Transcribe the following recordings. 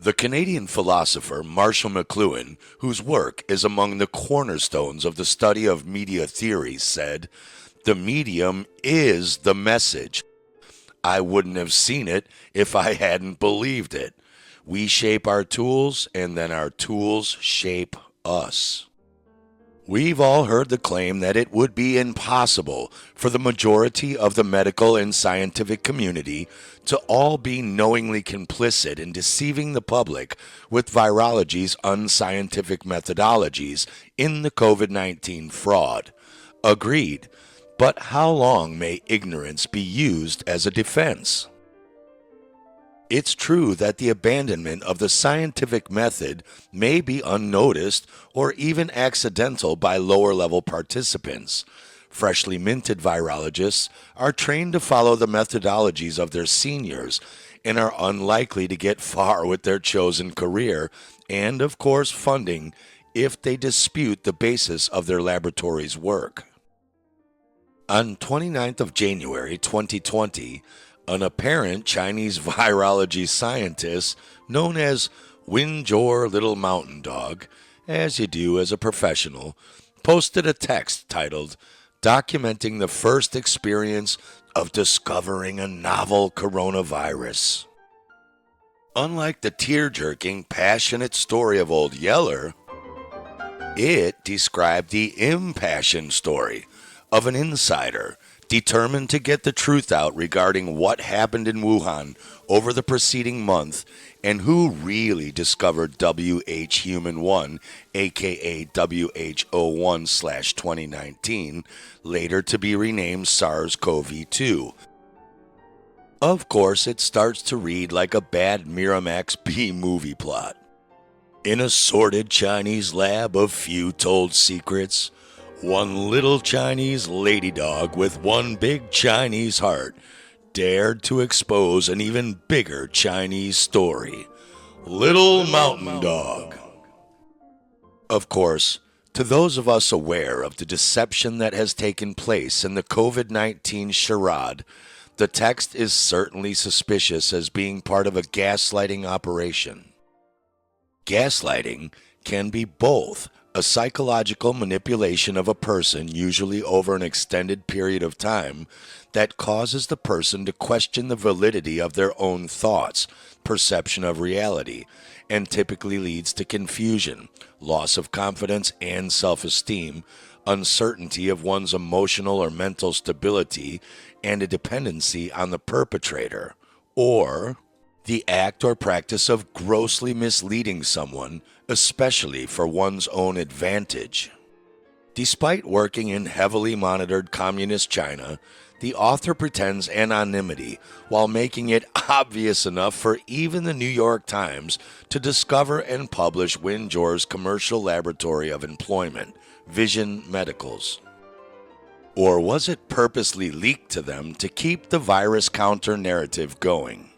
The Canadian philosopher Marshall McLuhan, whose work is among the cornerstones of the study of media theory, said, "The medium is the message. I wouldn't have seen it if I hadn't believed it. We shape our tools, and then our tools shape us." We've all heard the claim that it would be impossible for the majority of the medical and scientific community to all be knowingly complicit in deceiving the public with virology's unscientific methodologies in the COVID-19 fraud. Agreed. But how long may ignorance be used as a defense? It's true that the abandonment of the scientific method may be unnoticed or even accidental by lower-level participants. Freshly minted virologists are trained to follow the methodologies of their seniors and are unlikely to get far with their chosen career and, of course, funding if they dispute the basis of their laboratory's work. On 29th of January 2020, an apparent Chinese virology scientist known as Winjor Little Mountain Dog, as you do as a professional, posted a text titled, "Documenting the First Experience of Discovering a Novel Coronavirus." Unlike the tear-jerking, passionate story of Old Yeller, it described the impassioned story of an insider determined to get the truth out regarding what happened in Wuhan over the preceding month and who really discovered WH-Human1, aka WHO1/2019, later to be renamed SARS-CoV-2. Of course, it starts to read like a bad Miramax B-movie plot. In a sordid Chinese lab of few told secrets, one little Chinese lady dog with one big Chinese heart dared to expose an even bigger Chinese story. Little Mountain Dog. Of course, to those of us aware of the deception that has taken place in the COVID-19 charade, the text is certainly suspicious as being part of a gaslighting operation. Gaslighting can be both a psychological manipulation of a person, usually over an extended period of time, that causes the person to question the validity of their own thoughts, perception of reality, and typically leads to confusion, loss of confidence and self-esteem, uncertainty of one's emotional or mental stability, and a dependency on the perpetrator, or the act or practice of grossly misleading someone, especially for one's own advantage. Despite working in heavily monitored communist China, the author pretends anonymity while making it obvious enough for even the New York Times to discover and publish Winjor's commercial laboratory of employment, Vision Medicals. Or was it purposely leaked to them to keep the virus counter narrative going?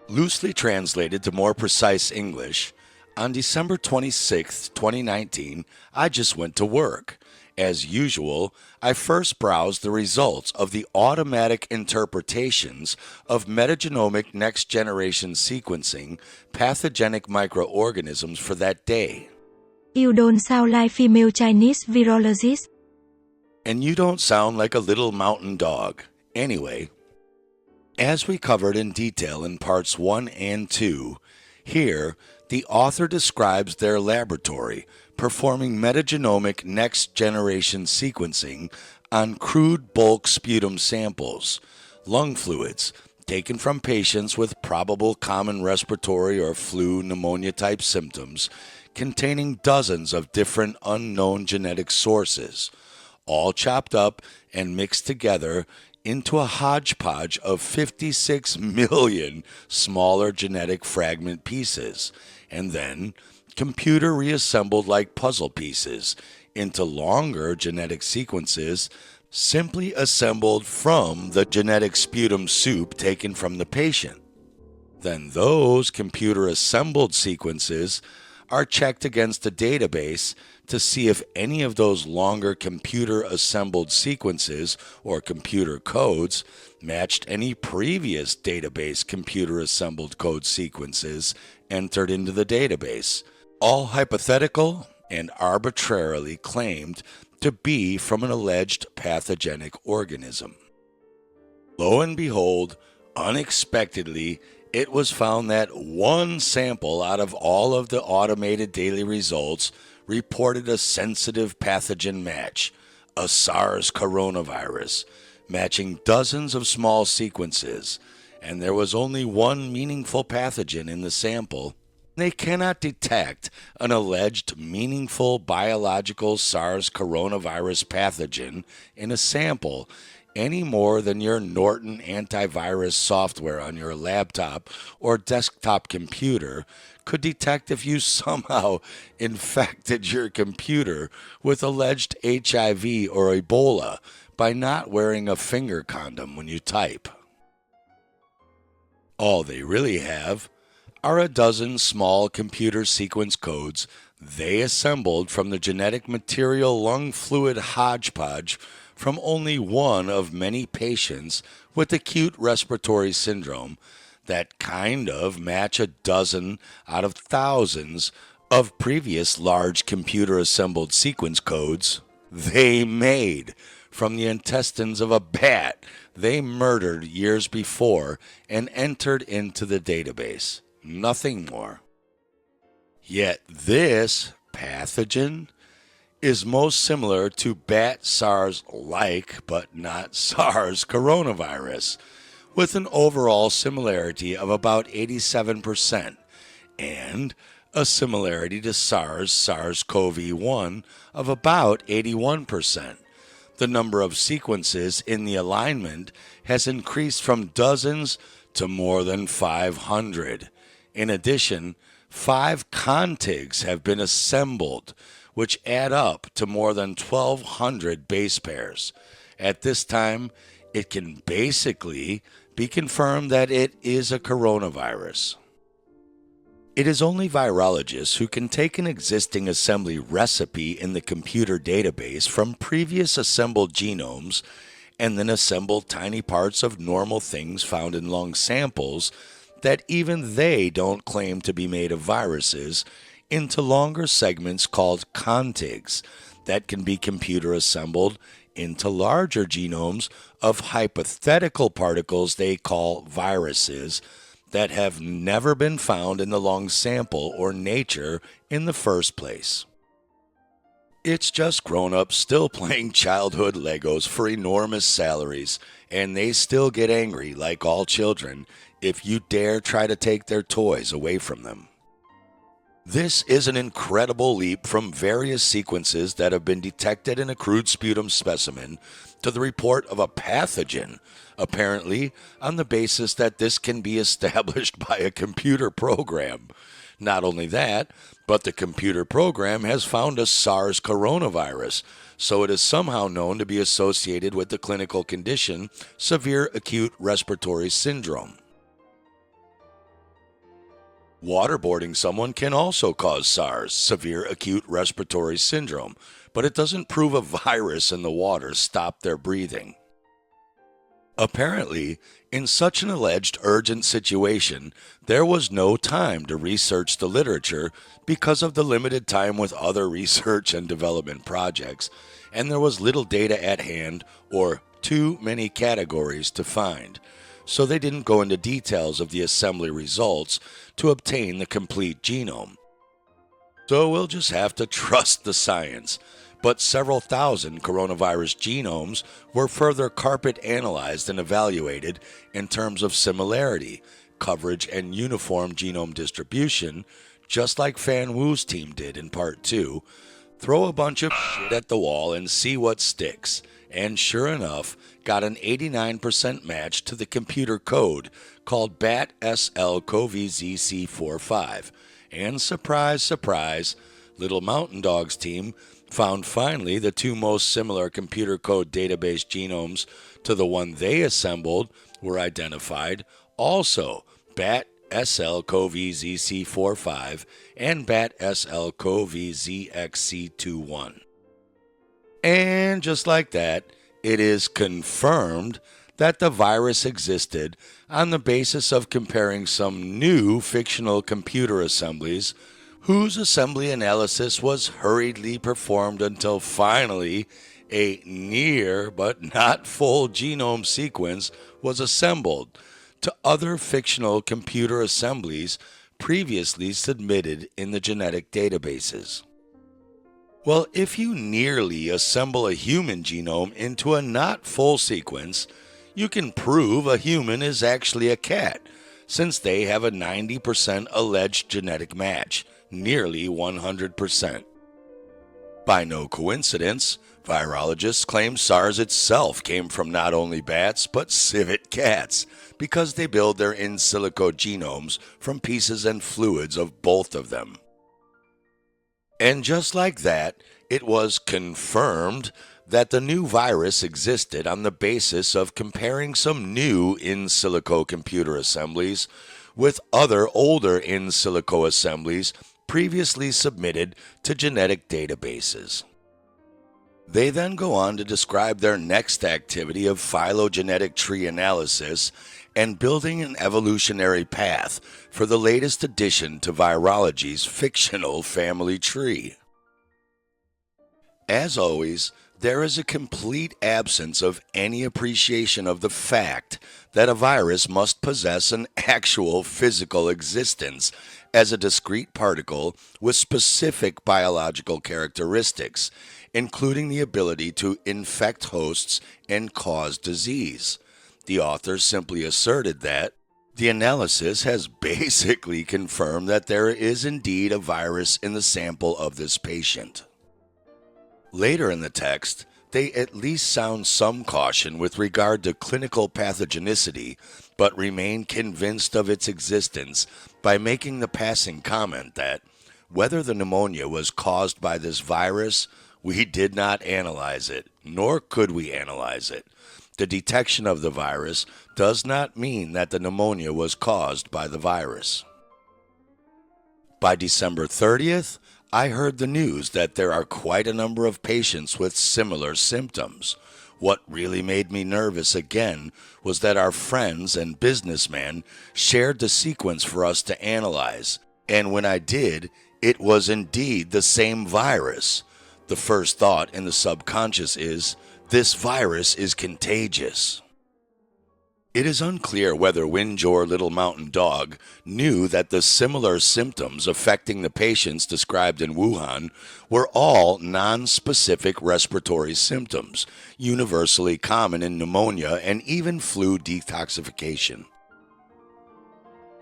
Loosely translated to more precise English, on December 26, 2019, I just went to work. As usual, I first browsed the results of the automatic interpretations of metagenomic next-generation sequencing pathogenic microorganisms for that day. You don't sound like female Chinese virologist. And you don't sound like a little mountain dog. Anyway, as we covered in detail in parts 1 and 2, here, the author describes their laboratory performing metagenomic next-generation sequencing on crude bulk sputum samples, lung fluids taken from patients with probable common respiratory or flu pneumonia-type symptoms, containing dozens of different unknown genetic sources, all chopped up and mixed together into a hodgepodge of 56 million smaller genetic fragment pieces, and then computer reassembled like puzzle pieces into longer genetic sequences simply assembled from the genetic sputum soup taken from the patient. Then those computer assembled sequences are checked against a database to see if any of those longer computer-assembled sequences or computer codes matched any previous database computer-assembled code sequences entered into the database, all hypothetical and arbitrarily claimed to be from an alleged pathogenic organism. Lo and behold, unexpectedly, it was found that one sample out of all of the automated daily results reported a sensitive pathogen match, a SARS coronavirus, matching dozens of small sequences, and there was only one meaningful pathogen in the sample. They cannot detect an alleged meaningful biological SARS coronavirus pathogen in a sample any more than your Norton antivirus software on your laptop or desktop computer could detect if you somehow infected your computer with alleged HIV or Ebola by not wearing a finger condom when you type. All they really have are a dozen small computer sequence codes they assembled from the genetic material lung fluid hodgepodge from only one of many patients with acute respiratory syndrome that kind of match a dozen out of thousands of previous large computer-assembled sequence codes they made from the intestines of a bat they murdered years before and entered into the database. Nothing more. Yet this pathogen is most similar to bat SARS-like, but not SARS coronavirus, with an overall similarity of about 87%, and a similarity to SARS-CoV-1 of about 81%. The number of sequences in the alignment has increased from dozens to more than 500. In addition, 5 contigs have been assembled, which add up to more than 1,200 base pairs. At this time, it can basically be confirmed that it is a coronavirus. It is only virologists who can take an existing assembly recipe in the computer database from previous assembled genomes and then assemble tiny parts of normal things found in lung samples that even they don't claim to be made of viruses into longer segments called contigs that can be computer assembled into larger genomes of hypothetical particles they call viruses that have never been found in the lung sample or nature in the first place. It's just grown-ups still playing childhood Legos for enormous salaries, and they still get angry, like all children, if you dare try to take their toys away from them. This is an incredible leap from various sequences that have been detected in a crude sputum specimen to the report of a pathogen, apparently on the basis that this can be established by a computer program. Not only that, but the computer program has found a SARS coronavirus, so it is somehow known to be associated with the clinical condition severe acute respiratory syndrome. Waterboarding someone can also cause SARS, severe acute respiratory syndrome, but it doesn't prove a virus in the water stopped their breathing. Apparently, in such an alleged urgent situation, there was no time to research the literature because of the limited time with other research and development projects, and there was little data at hand or too many categories to find. So they didn't go into details of the assembly results to obtain the complete genome. So we'll just have to trust the science. But several thousand coronavirus genomes were further carpet analyzed and evaluated in terms of similarity, coverage, and uniform genome distribution, just like Fan Wu's team did in Part 2. Throw a bunch of shit at the wall and see what sticks. And sure enough, got an 89% match to the computer code called BAT SL-CoV-ZC45. And surprise, surprise, Little Mountain Dog's team found finally the 2 most similar computer code database genomes to the one they assembled were identified. Also, BAT SL-CoV-ZC45 and bat SL-CoV-ZXC21. And just like that, it is confirmed that the virus existed on the basis of comparing some new fictional computer assemblies whose assembly analysis was hurriedly performed until finally a near but not full genome sequence was assembled to other fictional computer assemblies previously submitted in the genetic databases. Well, if you nearly assemble a human genome into a not full sequence, you can prove a human is actually a cat, since they have a 90% alleged genetic match, nearly 100%. By no coincidence, virologists claim SARS itself came from not only bats, but civet cats, because they build their in silico genomes from pieces and fluids of both of them. And just like that, it was confirmed that the new virus existed on the basis of comparing some new in silico computer assemblies with other older in silico assemblies previously submitted to genetic databases. They then go on to describe their next activity of phylogenetic tree analysis and building an evolutionary path for the latest addition to virology's fictional family tree. As always, there is a complete absence of any appreciation of the fact that a virus must possess an actual physical existence as a discrete particle with specific biological characteristics, including the ability to infect hosts and cause disease. The authors simply asserted that the analysis has basically confirmed that there is indeed a virus in the sample of this patient. Later in the text, they at least sound some caution with regard to clinical pathogenicity, but remain convinced of its existence by making the passing comment that whether the pneumonia was caused by this virus, we did not analyze it, nor could we analyze it. The detection of the virus does not mean that the pneumonia was caused by the virus. By December 30th, I heard the news that there are quite a number of patients with similar symptoms. What really made me nervous again was that our friends and businessmen shared the sequence for us to analyze, and when I did, it was indeed the same virus. The first thought in the subconscious is, this virus is contagious. It is unclear whether Winjor Little Mountain Dog knew that the similar symptoms affecting the patients described in Wuhan were all non-specific respiratory symptoms, universally common in pneumonia and even flu detoxification.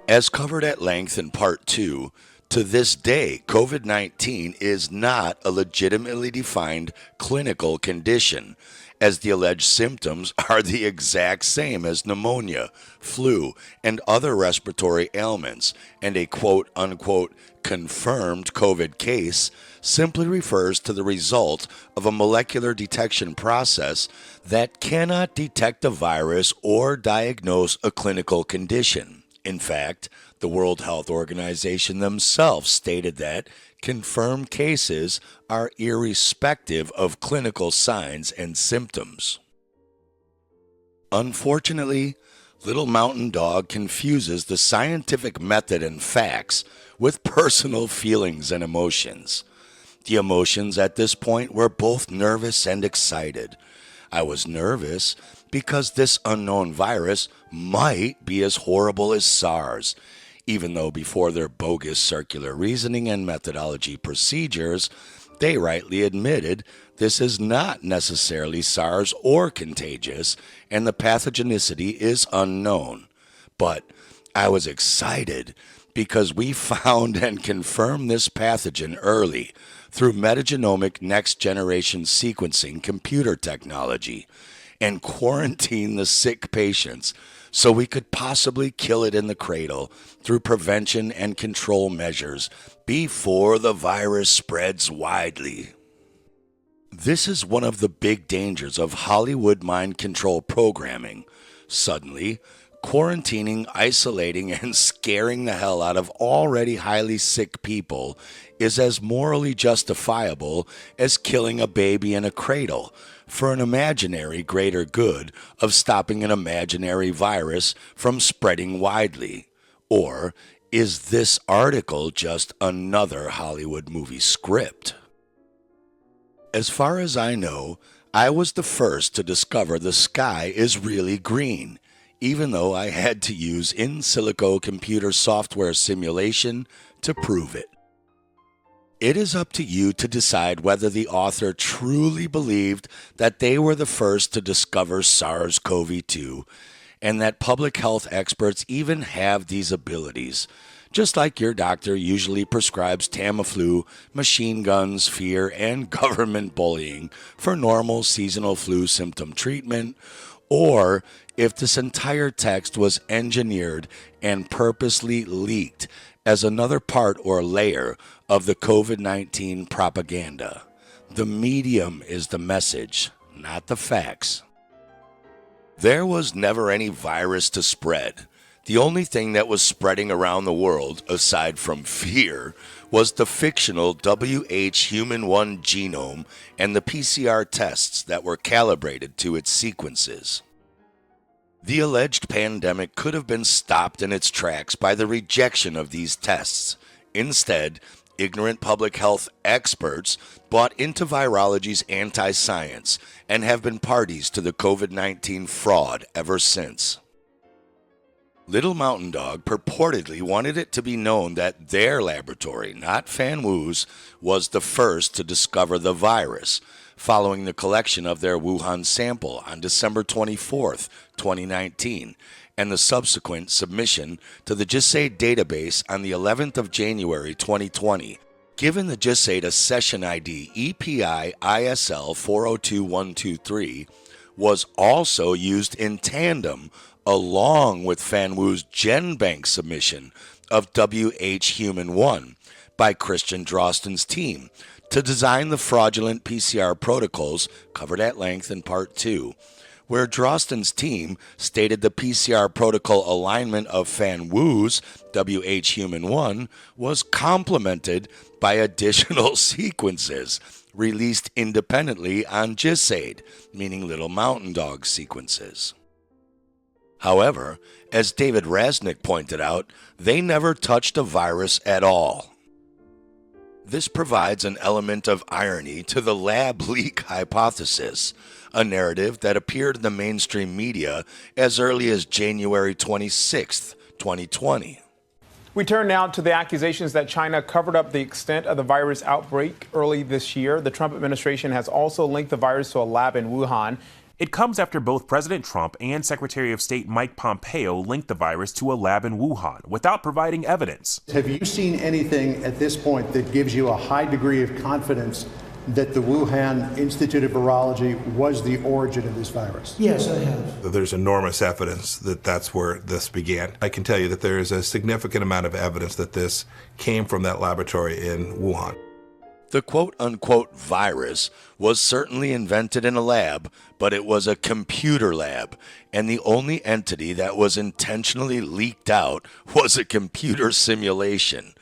As covered at length in Part 2, to this day, COVID-19 is not a legitimately defined clinical condition, as the alleged symptoms are the exact same as pneumonia, flu, and other respiratory ailments, and a quote-unquote confirmed COVID case simply refers to the result of a molecular detection process that cannot detect a virus or diagnose a clinical condition. In fact, the World Health Organization themselves stated that confirmed cases are irrespective of clinical signs and symptoms. Unfortunately, Little Mountain Dog confuses the scientific method and facts with personal feelings and emotions. The emotions at this point were both nervous and excited. I was nervous because this unknown virus might be as horrible as SARS, even though before their bogus circular reasoning and methodology procedures, they rightly admitted this is not necessarily SARS or contagious, and the pathogenicity is unknown. But I was excited because we found and confirmed this pathogen early through metagenomic next-generation sequencing computer technology and quarantined the sick patients so we could possibly kill it in the cradle through prevention and control measures before the virus spreads widely. This is one of the big dangers of Hollywood mind control programming. Suddenly, quarantining, isolating, and scaring the hell out of already highly sick people is as morally justifiable as killing a baby in a cradle for an imaginary greater good of stopping an imaginary virus from spreading widely? Or is this article just another Hollywood movie script? As far as I know, I was the first to discover the sky is really green, even though I had to use in silico computer software simulation to prove it. It is up to you to decide whether the author truly believed that they were the first to discover SARS-CoV-2 and that public health experts even have these abilities, just like your doctor usually prescribes Tamiflu, machine guns, fear, and government bullying for normal seasonal flu symptom treatment, or if this entire text was engineered and purposely leaked as another part or layer of the COVID-19 propaganda. The medium is the message, not the facts. There was never any virus to spread. The only thing that was spreading around the world, aside from fear, was the fictional WH-Human-1 genome and the PCR tests that were calibrated to its sequences. The alleged pandemic could have been stopped in its tracks by the rejection of these tests. Instead, ignorant public health experts bought into virology's anti-science and have been parties to the COVID-19 fraud ever since. Little Mountain Dog purportedly wanted it to be known that their laboratory, not Farwell's, was the first to discover the virus, following the collection of their Wuhan sample on December 24th, 2019, and the subsequent submission to the GISAID database on the 11th of January 2020. Given the GISAID a session ID EPI ISL 402123 was also used in tandem along with Farwell's GenBank submission of WH-Human-1 by Christian Drosten's team to design the fraudulent PCR protocols covered at length in Part 2, where Drosten's team stated the PCR protocol alignment of Farwell's WH-Human-1 was complemented by additional sequences released independently on GISAID, meaning Little Mountain Dog sequences. However, as David Rasnick pointed out, they never touched a virus at all. This provides an element of irony to the lab leak hypothesis, a narrative that appeared in the mainstream media as early as January 26, 2020. We turn now to the accusations that China covered up the extent of the virus outbreak early this year. The Trump administration has also linked the virus to a lab in Wuhan. It comes after both President Trump and Secretary of State Mike Pompeo linked the virus to a lab in Wuhan without providing evidence. Have you seen anything at this point that gives you a high degree of confidence that the Wuhan Institute of Virology was the origin of this virus? Yes, I have. There's enormous evidence that that's where this began. I can tell you that there is a significant amount of evidence that this came from that laboratory in Wuhan. The quote-unquote virus was certainly invented in a lab, but it was a computer lab, and the only entity that was intentionally leaked out was a computer simulation.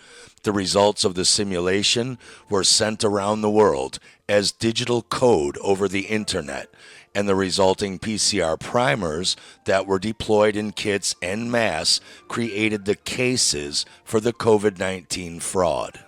The results of the simulation were sent around the world as digital code over the internet, and the resulting PCR primers that were deployed in kits en masse created the cases for the COVID-19 fraud.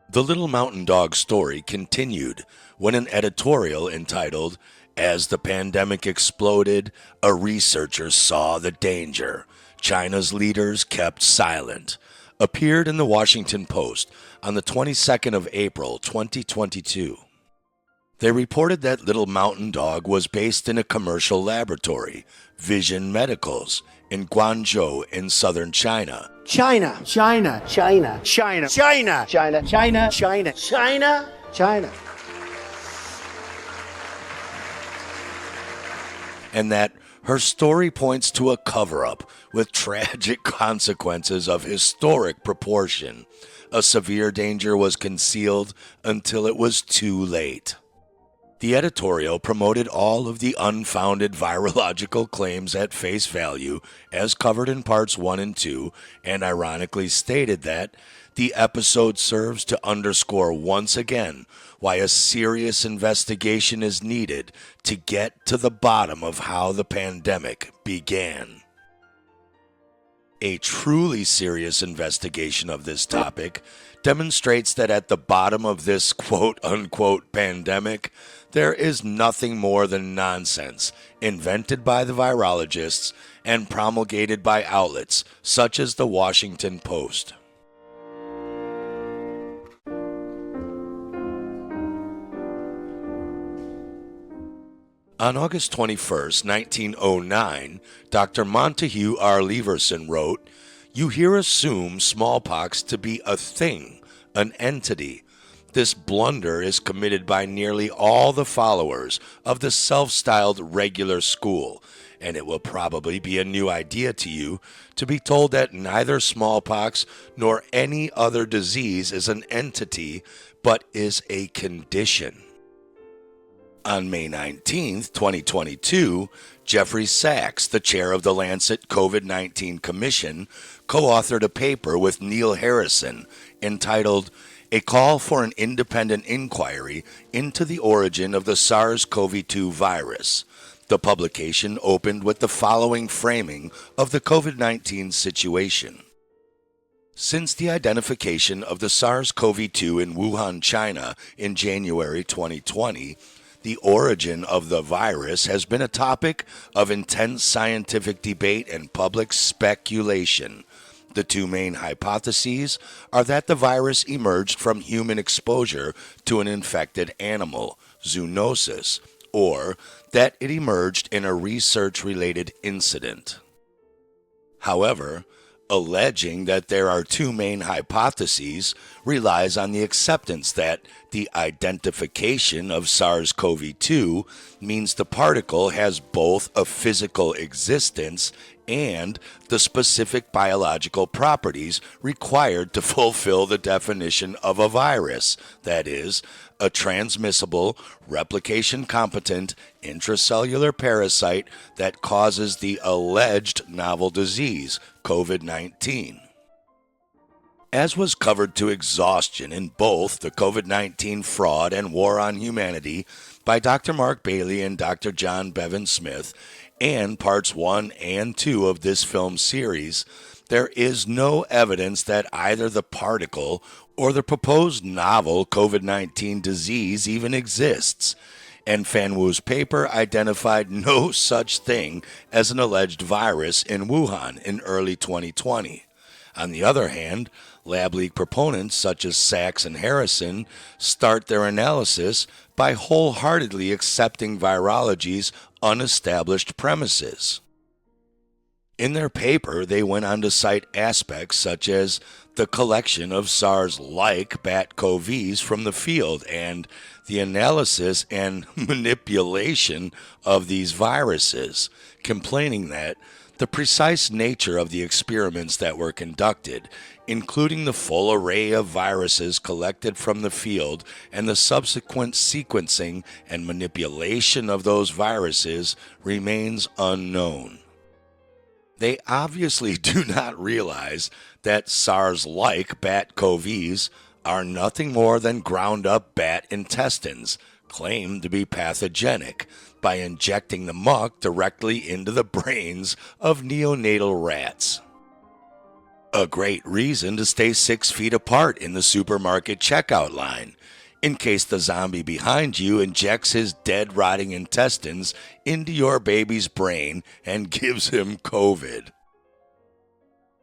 The Little Mountain Dog story continued when an editorial entitled, "As the Pandemic Exploded, a Researcher Saw the Danger. China's Leaders Kept Silent," appeared in the Washington Post on the 22nd of April, 2022. They reported that Little Mountain Dog was based in a commercial laboratory, Vision Medicals, in Guangzhou in southern China. China. China. China. China. China. China. China. China. China. China. And that her story points to a cover-up with tragic consequences of historic proportion. A severe danger was concealed until it was too late. The editorial promoted all of the unfounded virological claims at face value, as covered in parts 1 and 2, and ironically stated that the episode serves to underscore once again why a serious investigation is needed to get to the bottom of how the pandemic began. A truly serious investigation of this topic demonstrates that at the bottom of this quote-unquote pandemic, there is nothing more than nonsense invented by the virologists and promulgated by outlets such as the Washington Post. On August 21, 1909, Dr. Montague R. Leverson wrote, "You here assume smallpox to be a thing, an entity. This blunder is committed by nearly all the followers of the self-styled regular school, and it will probably be a new idea to you to be told that neither smallpox nor any other disease is an entity, but is a condition." On May 19, 2022, Jeffrey Sachs, the chair of the Lancet COVID-19 Commission, co-authored a paper with Neil Harrison entitled "A Call for an Independent Inquiry into the Origin of the SARS-CoV-2 Virus." The publication opened with the following framing of the COVID-19 situation. Since the identification of the SARS-CoV-2 in Wuhan, China in January 2020, the origin of the virus has been a topic of intense scientific debate and public speculation. The two main hypotheses are that the virus emerged from human exposure to an infected animal, zoonosis, or that it emerged in a research-related incident. However, alleging that there are two main hypotheses relies on the acceptance that the identification of SARS-CoV-2 means the particle has both a physical existence and the specific biological properties required to fulfill the definition of a virus, that is, a transmissible, replication-competent, intracellular parasite that causes the alleged novel disease, COVID-19. As was covered to exhaustion in both the COVID-19 Fraud and War on Humanity by Dr. Mark Bailey and Dr. John Bevan Smith, and parts 1 and 2 of this film series, there is no evidence that either the particle or the proposed novel COVID-19 disease even exists, and Fan Wu's paper identified no such thing as an alleged virus in Wuhan in early 2020. On the other hand, lab leak proponents such as Sachs and Harrison start their analysis by wholeheartedly accepting virology's unestablished premises. In their paper, they went on to cite aspects such as the collection of SARS-like bat-CoVs from the field and the analysis and manipulation of these viruses, complaining that the precise nature of the experiments that were conducted, including the full array of viruses collected from the field and the subsequent sequencing and manipulation of those viruses, remains unknown. They obviously do not realize that SARS-like bat-CoVs are nothing more than ground-up bat intestines, claimed to be pathogenic, by injecting the muck directly into the brains of neonatal rats. A great reason to stay 6 feet apart in the supermarket checkout line, in case the zombie behind you injects his dead, rotting intestines into your baby's brain and gives him COVID.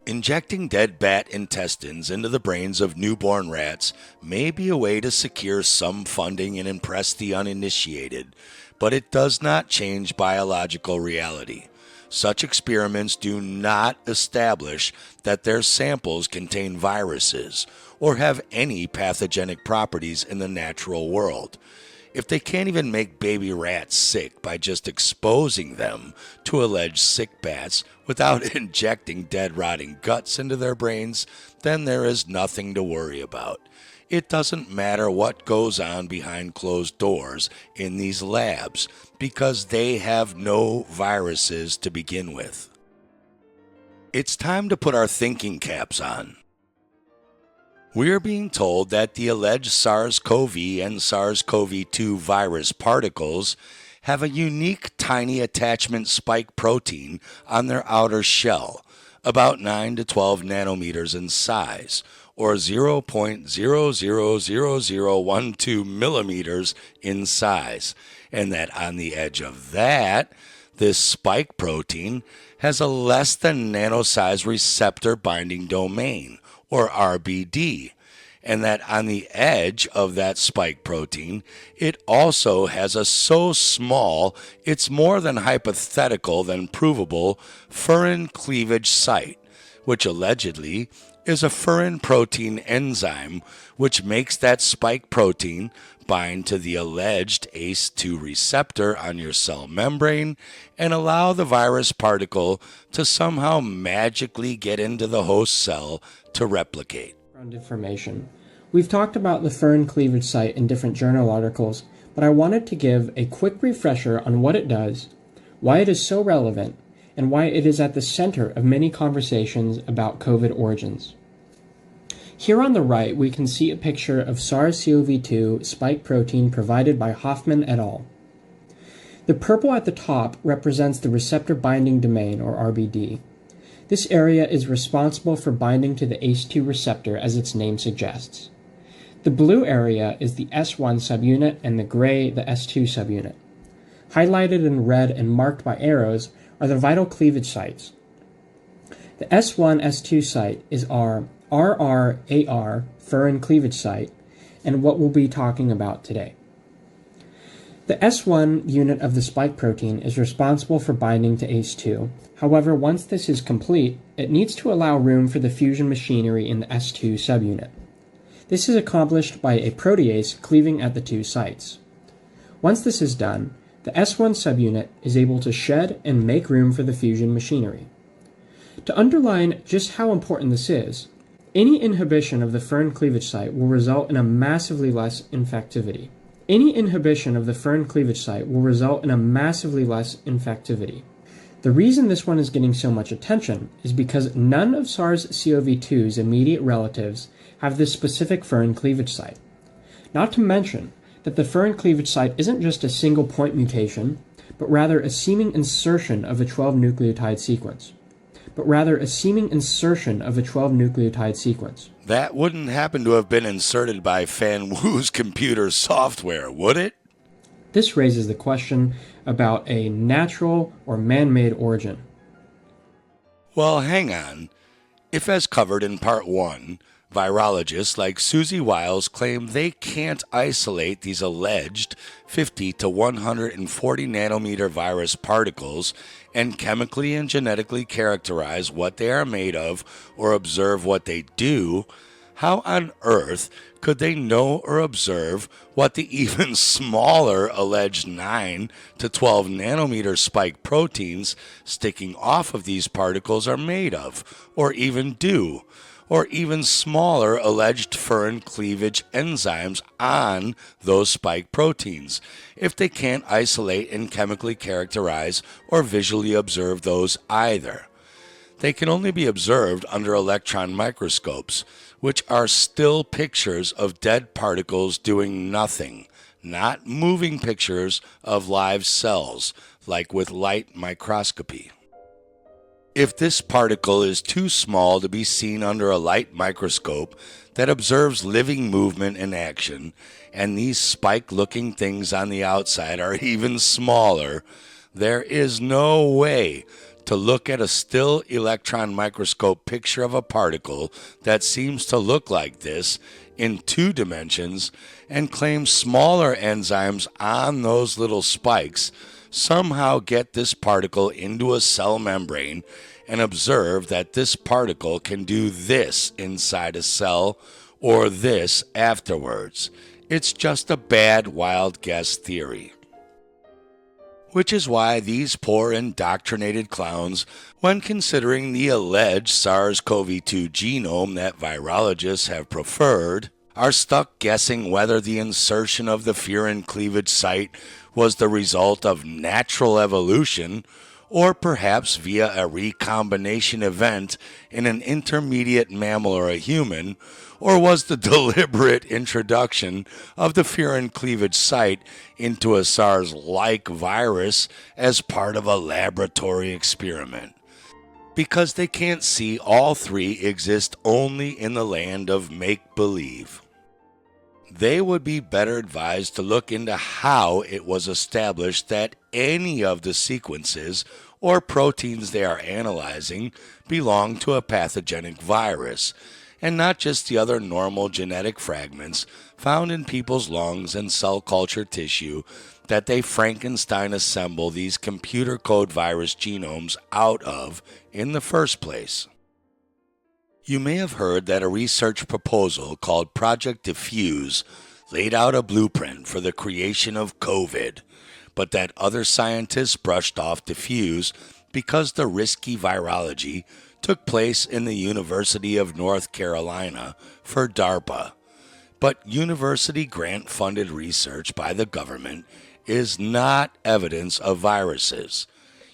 Injecting dead bat intestines into the brains of newborn rats may be a way to secure some funding and impress the uninitiated, but it does not change biological reality. Such experiments do not establish that their samples contain viruses or have any pathogenic properties in the natural world. If they can't even make baby rats sick by just exposing them to alleged sick bats without injecting dead, rotting guts into their brains, then there is nothing to worry about. it doesn't matter what goes on behind closed doors in these labs because they have no viruses to begin with. It's time to put our thinking caps on. We are being told that the alleged SARS-CoV and SARS-CoV-2 virus particles have a unique tiny attachment spike protein on their outer shell, about 9 to 12 nanometers in size, or 0.000012 millimeters in size, and that on the edge of that, this spike protein has a less than nano-size receptor binding domain, or RBD, and that on the edge of that spike protein, it also has a so small, it's more than hypothetical than provable furin cleavage site, which allegedly is a furin protein enzyme which makes that spike protein bind to the alleged ACE2 receptor on your cell membrane and allow the virus particle to somehow magically get into the host cell to replicate. Information. We've talked about the furin cleavage site in different journal articles, but I wanted to give a quick refresher on what it does, why it is so relevant, and why it is at the center of many conversations about COVID origins. Here on the right, we can see a picture of SARS-CoV-2 spike protein provided by Hoffman et al. The purple at the top represents the receptor binding domain, or RBD. This area is responsible for binding to the ACE2 receptor, as its name suggests. The blue area is the S1 subunit and the gray the S2 subunit. Highlighted in red and marked by arrows are the vital cleavage sites. The S1-S2 site is our RRAR furin cleavage site and what we'll be talking about today. The S1 unit of the spike protein is responsible for binding to ACE2. However, once this is complete, it needs to allow room for the fusion machinery in the S2 subunit. This is accomplished by a protease cleaving at the two sites. Once this is done, the S1 subunit is able to shed and make room for the fusion machinery. To underline just how important this is, any inhibition of the furin cleavage site will result in a massively less infectivity. The reason this one is getting so much attention is because none of SARS-CoV-2's immediate relatives have this specific furin cleavage site. Not to mention that the furin cleavage site isn't just a single point mutation, but rather a seeming insertion of a 12 nucleotide sequence. That wouldn't happen to have been inserted by Fan Wu's computer software, would it? This raises the question about a natural or man-made origin. Well, hang on. If, as covered in Part 1, virologists like Susie Wiles claim they can't isolate these alleged 50 to 140 nanometer virus particles and chemically and genetically characterize what they are made of or observe what they do, how on earth could they know or observe what the even smaller alleged 9 to 12 nanometer spike proteins sticking off of these particles are made of, or even do, or even smaller alleged furin cleavage enzymes on those spike proteins, if they can't isolate and chemically characterize or visually observe those either? They can only be observed under electron microscopes, which are still pictures of dead particles doing nothing, not moving pictures of live cells, like with light microscopy. If this particle is too small to be seen under a light microscope that observes living movement and action, and these spike-looking things on the outside are even smaller, there is no way to look at a still electron microscope picture of a particle that seems to look like this in 2 dimensions and claim smaller enzymes on those little spikes somehow get this particle into a cell membrane and observe that this particle can do this inside a cell or this afterwards. It's just a bad wild guess theory. Which is why these poor indoctrinated clowns, when considering the alleged SARS-CoV-2 genome that virologists have preferred, are stuck guessing whether the insertion of the furin cleavage site was the result of natural evolution or perhaps via a recombination event in an intermediate mammal or a human, or was the deliberate introduction of the furin cleavage site into a SARS-like virus as part of a laboratory experiment. Because they can't see, all three exist only in the land of make-believe. They would be better advised to look into how it was established that any of the sequences or proteins they are analyzing belong to a pathogenic virus, and not just the other normal genetic fragments found in people's lungs and cell culture tissue that they Frankenstein assemble these computer code virus genomes out of in the first place. You may have heard that a research proposal called Project Diffuse laid out a blueprint for the creation of COVID, but that other scientists brushed off Diffuse because the risky virology took place in the University of North Carolina for DARPA. But university grant-funded research by the government is not evidence of viruses.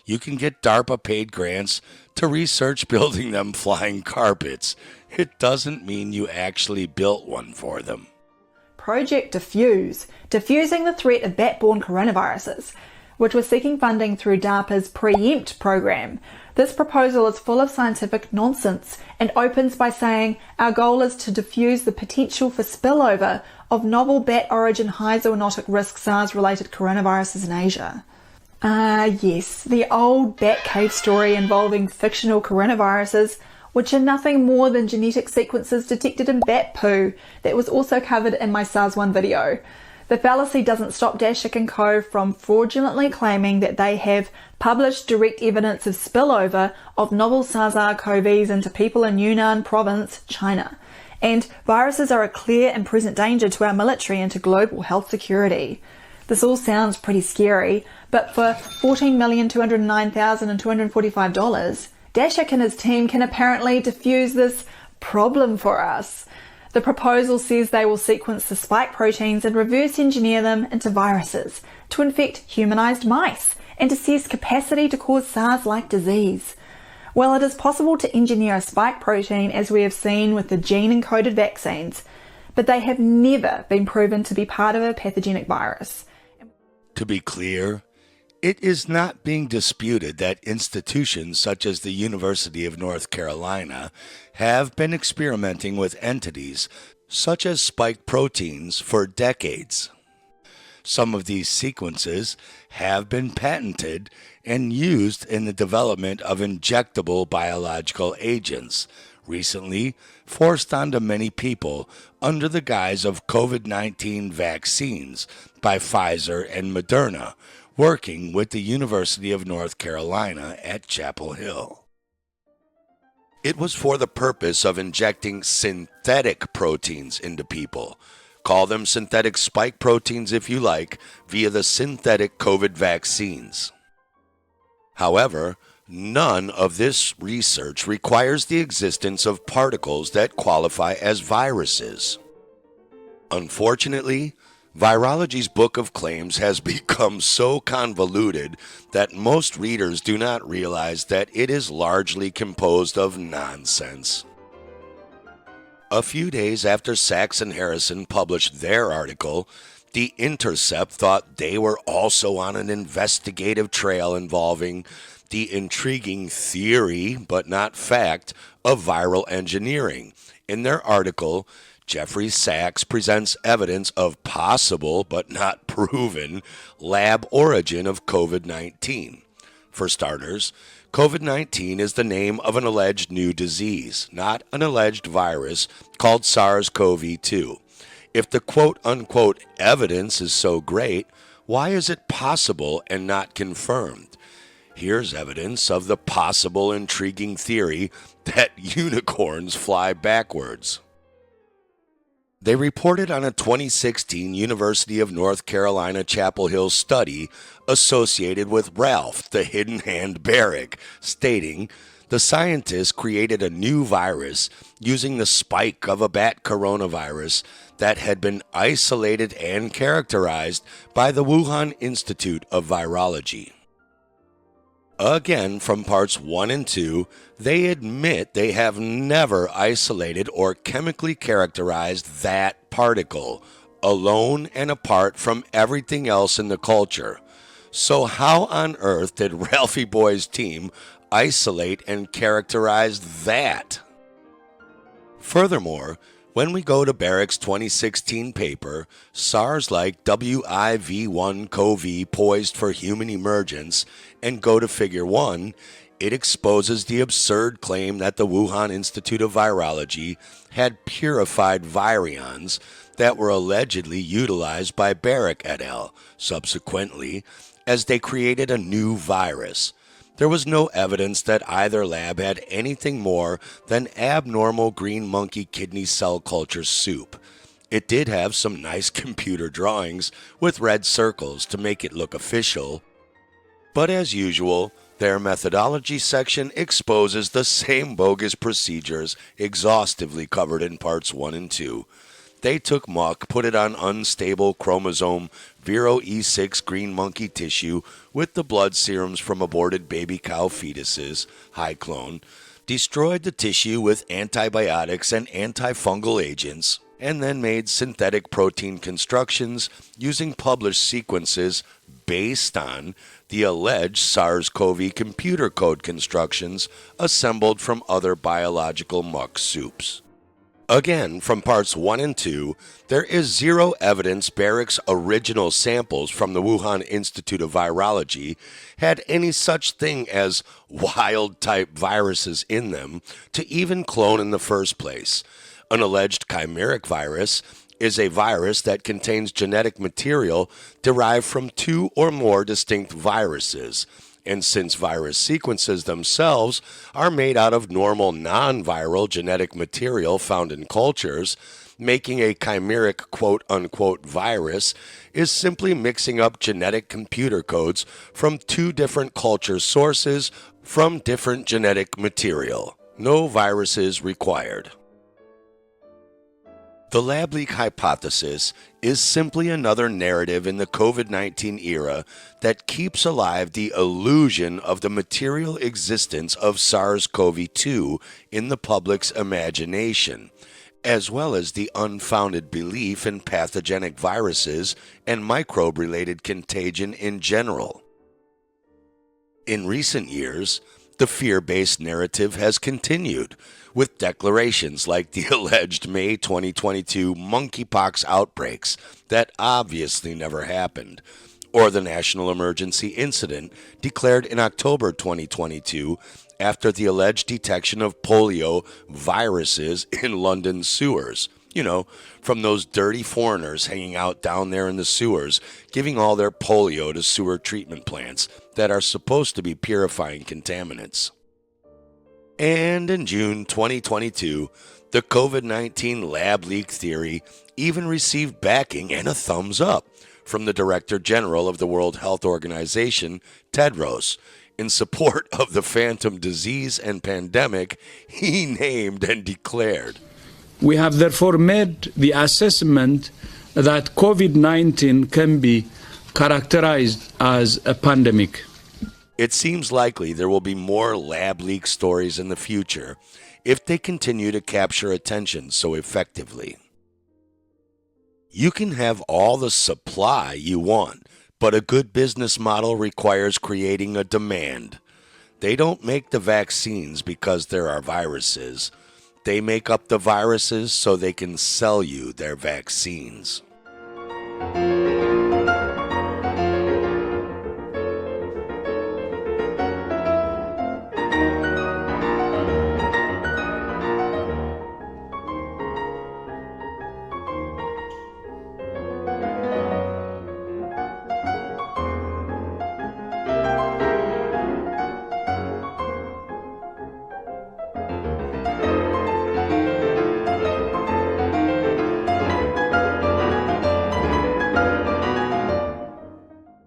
You can get DARPA-paid grants to research building them flying carpets. It doesn't mean you actually built one for them. Project Diffuse, diffusing the threat of bat-borne coronaviruses, which was seeking funding through DARPA's Preempt program. This proposal is full of scientific nonsense and opens by saying our goal is to diffuse the potential for spillover of novel bat-origin high zoonotic risk SARS-related coronaviruses in Asia. Yes, the old bat cave story involving fictional coronaviruses, which are nothing more than genetic sequences detected in bat poo that was also covered in my SARS-1 video. The fallacy doesn't stop Dashik & Co. from fraudulently claiming that they have published direct evidence of spillover of novel SARS-CoVs into people in Yunnan province, China. And viruses are a clear and present danger to our military and to global health security. This all sounds pretty scary, but for $14,209,245, Dashik and his team can apparently diffuse this problem for us. The proposal says they will sequence the spike proteins and reverse engineer them into viruses to infect humanized mice and assess capacity to cause SARS-like disease. Well, it is possible to engineer a spike protein as we have seen with the gene-encoded vaccines, but they have never been proven to be part of a pathogenic virus. To be clear, it is not being disputed that institutions such as the University of North Carolina have been experimenting with entities such as spike proteins for decades. Some of these sequences have been patented and used in the development of injectable biological agents, recently forced onto many people under the guise of COVID-19 vaccines by Pfizer and Moderna, working with the University of North Carolina at Chapel Hill. It was for the purpose of injecting synthetic proteins into people. Call them synthetic spike proteins if you like, via the synthetic COVID vaccines. However, none of this research requires the existence of particles that qualify as viruses. Unfortunately, Virology's book of claims has become so convoluted that most readers do not realize that it is largely composed of nonsense. A few days after Sachs and Harrison published their article, The Intercept thought they were also on an investigative trail involving the intriguing theory, but not fact, of viral engineering. In their article, Jeffrey Sachs presents evidence of possible, but not proven, lab origin of COVID-19. For starters, COVID-19 is the name of an alleged new disease, not an alleged virus called SARS-CoV-2. If the quote-unquote evidence is so great, why is it possible and not confirmed? Here's evidence of the possible intriguing theory that unicorns fly backwards. They reported on a 2016 University of North Carolina Chapel Hill study associated with Ralph, the hidden hand Barrick, stating the scientists created a new virus using the spike of a bat coronavirus that had been isolated and characterized by the Wuhan Institute of Virology. Again, from parts 1 and 2, they admit they have never isolated or chemically characterized that particle, alone and apart from everything else in the culture. So how on earth did Ralphie Boy's team isolate and characterize that? Furthermore, when we go to Barrick's 2016 paper, SARS-like WIV1-CoV poised for human emergence, and go to Figure 1, it exposes the absurd claim that the Wuhan Institute of Virology had purified virions that were allegedly utilized by Barrick et al. Subsequently, as they created a new virus. There was no evidence that either lab had anything more than abnormal green monkey kidney cell culture soup. It did have some nice computer drawings with red circles to make it look official. But as usual, their methodology section exposes the same bogus procedures exhaustively covered in parts 1 and 2. They took muck, put it on unstable chromosome Viro-E6 green monkey tissue with the blood serums from aborted baby cow fetuses, high clone, destroyed the tissue with antibiotics and antifungal agents, and then made synthetic protein constructions using published sequences based on the alleged SARS-CoV computer code constructions assembled from other biological muck soups. Again, from parts 1 and 2, there is zero evidence Barrick's original samples from the Wuhan Institute of Virology had any such thing as wild-type viruses in them to even clone in the first place. An alleged chimeric virus is a virus that contains genetic material derived from 2 or more distinct viruses. And since virus sequences themselves are made out of normal non-viral genetic material found in cultures, making a chimeric quote-unquote virus is simply mixing up genetic computer codes from 2 different culture sources from different genetic material. No viruses required. The lab leak hypothesis is simply another narrative in the COVID-19 era that keeps alive the illusion of the material existence of SARS-CoV-2 in the public's imagination, as well as the unfounded belief in pathogenic viruses and microbe-related contagion in general. In recent years, the fear-based narrative has continued, with declarations like the alleged May 2022 monkeypox outbreaks that obviously never happened, or the national emergency incident declared in October 2022 after the alleged detection of polio viruses in London sewers. You know, from those dirty foreigners hanging out down there in the sewers, giving all their polio to sewer treatment plants that are supposed to be purifying contaminants. And in June 2022, the COVID-19 lab leak theory even received backing and a thumbs up from the Director General of the World Health Organization, Tedros, in support of the phantom disease and pandemic he named and declared. We have therefore made the assessment that COVID-19 can be characterized as a pandemic. It seems likely there will be more lab leak stories in the future if they continue to capture attention so effectively. You can have all the supply you want, but a good business model requires creating a demand. They don't make the vaccines because there are viruses. They make up the viruses so they can sell you their vaccines.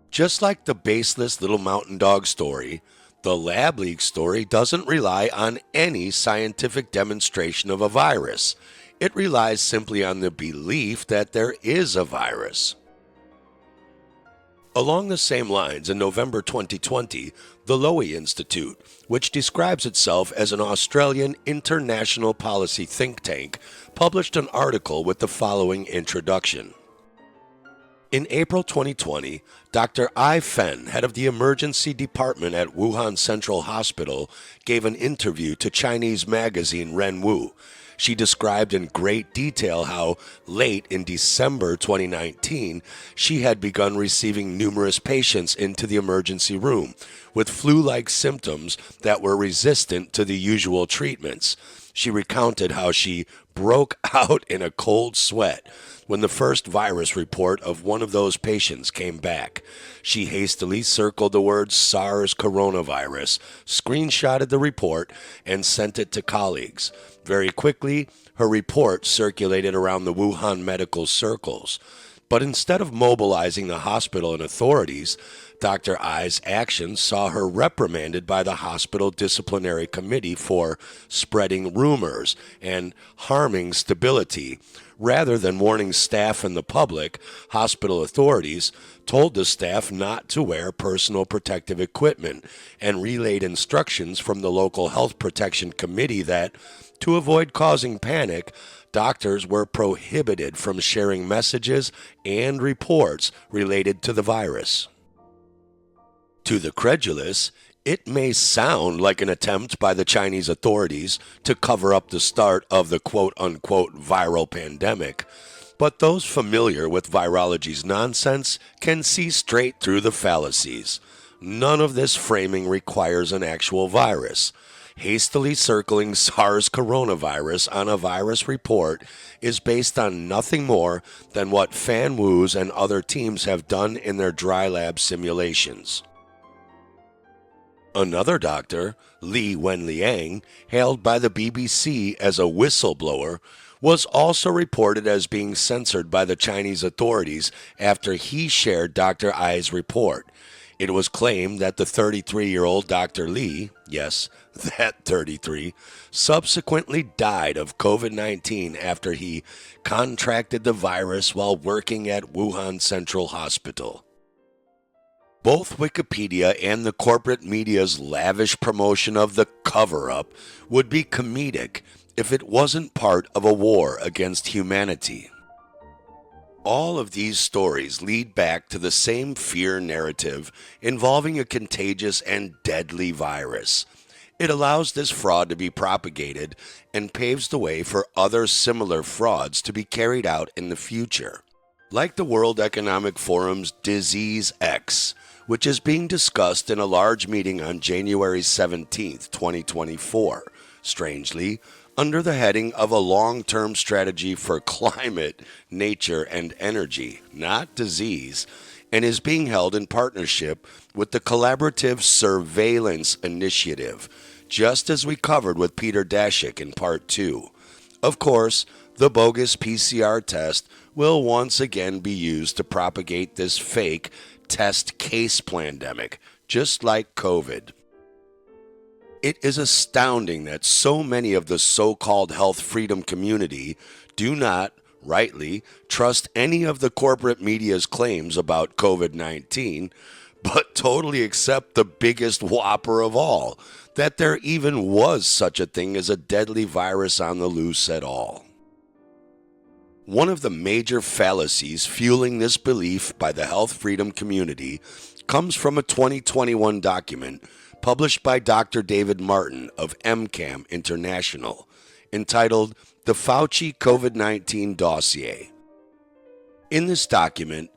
Just like the baseless little mountain dog story, the lab leak story doesn't rely on any scientific demonstration of a virus. It relies simply on the belief that there is a virus. Along the same lines, in November 2020, the Lowy Institute, which describes itself as an Australian international policy think tank, published an article with the following introduction. In April 2020, Dr. Ai Fen, head of the emergency department at Wuhan Central Hospital, gave an interview to Chinese magazine Renwu. She described in great detail how, late in December 2019, she had begun receiving numerous patients into the emergency room with flu-like symptoms that were resistant to the usual treatments. She recounted how she broke out in a cold sweat when the first virus report of one of those patients came back. She hastily circled the words SARS coronavirus, screenshotted the report, and sent it to colleagues. Very quickly, her report circulated around the Wuhan medical circles. But instead of mobilizing the hospital and authorities, Dr. Ai's actions saw her reprimanded by the hospital disciplinary committee for spreading rumors and harming stability. Rather than warning staff and the public, hospital authorities told the staff not to wear personal protective equipment and relayed instructions from the local health protection committee that, to avoid causing panic, doctors were prohibited from sharing messages and reports related to the virus. To the credulous, it may sound like an attempt by the Chinese authorities to cover up the start of the quote-unquote viral pandemic, but those familiar with virology's nonsense can see straight through the fallacies. None of this framing requires an actual virus. Hastily circling SARS coronavirus on a virus report is based on nothing more than what Fan Wu's and other teams have done in their dry lab simulations. Another doctor, Li Wenliang, hailed by the BBC as a whistleblower, was also reported as being censored by the Chinese authorities after he shared Dr. Ai's report. It was claimed that the 33-year-old Dr. Li, yes, that 33, subsequently died of COVID-19 after he contracted the virus while working at Wuhan Central Hospital. Both Wikipedia and the corporate media's lavish promotion of the cover-up would be comedic if it wasn't part of a war against humanity. All of these stories lead back to the same fear narrative involving a contagious and deadly virus. It allows this fraud to be propagated and paves the way for other similar frauds to be carried out in the future. Like the World Economic Forum's Disease X, which is being discussed in a large meeting on January 17, 2024, strangely, under the heading of a long-term strategy for climate, nature, and energy, not disease, and is being held in partnership with the Collaborative Surveillance Initiative, just as we covered with Peter Daszak in Part 2. Of course, the bogus PCR test will once again be used to propagate this fake test case pandemic, just like COVID. It is astounding that so many of the so-called health freedom community do not, rightly, trust any of the corporate media's claims about COVID-19, but totally accept the biggest whopper of all, that there even was such a thing as a deadly virus on the loose at all. One of the major fallacies fueling this belief by the health freedom community comes from a 2021 document published by Dr. David Martin of MCAM International, entitled The Fauci COVID-19 Dossier. In this document,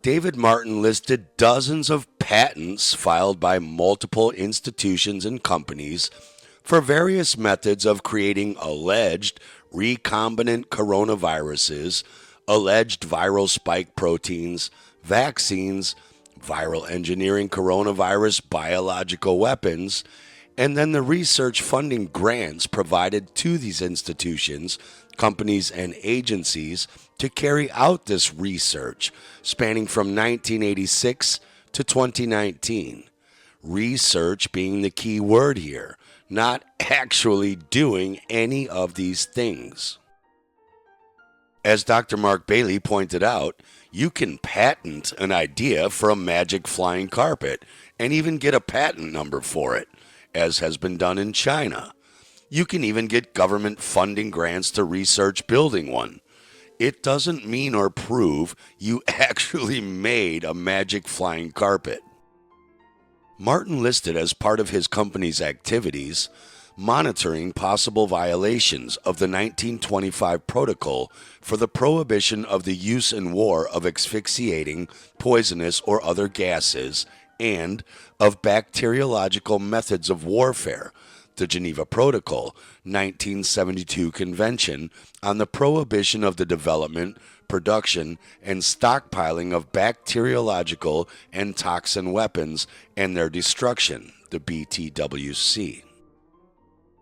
David Martin listed dozens of patents filed by multiple institutions and companies for various methods of creating alleged recombinant coronaviruses, alleged viral spike proteins, vaccines, viral engineering coronavirus biological weapons, and then the research funding grants provided to these institutions, companies, and agencies to carry out this research, spanning from 1986 to 2019. Research being the key word here, not actually doing any of these things. As Dr. Mark Bailey pointed out, you can patent an idea for a magic flying carpet and even get a patent number for it, as has been done in China. You can even get government funding grants to research building one. It doesn't mean or prove you actually made a magic flying carpet. Martin listed as part of his company's activities monitoring possible violations of the 1925 Protocol for the prohibition of the use in war of asphyxiating, poisonous, or other gases, and of bacteriological methods of warfare, the Geneva Protocol, 1972 Convention on the Prohibition of the Development, Production, and Stockpiling of Bacteriological and Toxin Weapons and Their Destruction, the BTWC.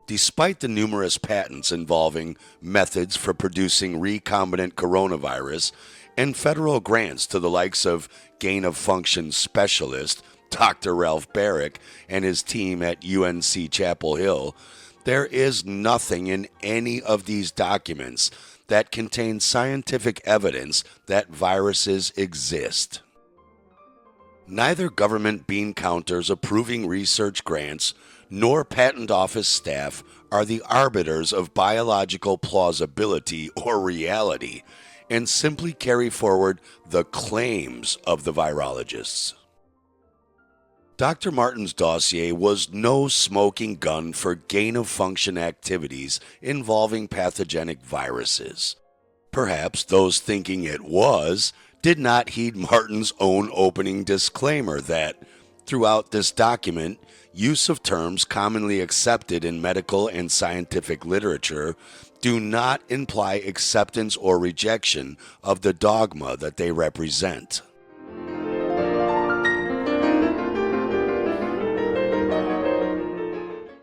Despite the numerous patents involving methods for producing recombinant coronavirus and federal grants to the likes of gain-of-function specialist Dr. Ralph Barrick and his team at UNC Chapel Hill, there is nothing in any of these documents that contains scientific evidence that viruses exist. Neither government bean counters approving research grants nor patent office staff are the arbiters of biological plausibility or reality and simply carry forward the claims of the virologists. Dr. Martin's dossier was no smoking gun for gain-of-function activities involving pathogenic viruses. Perhaps those thinking it was did not heed Martin's own opening disclaimer that, throughout this document, use of terms commonly accepted in medical and scientific literature do not imply acceptance or rejection of the dogma that they represent.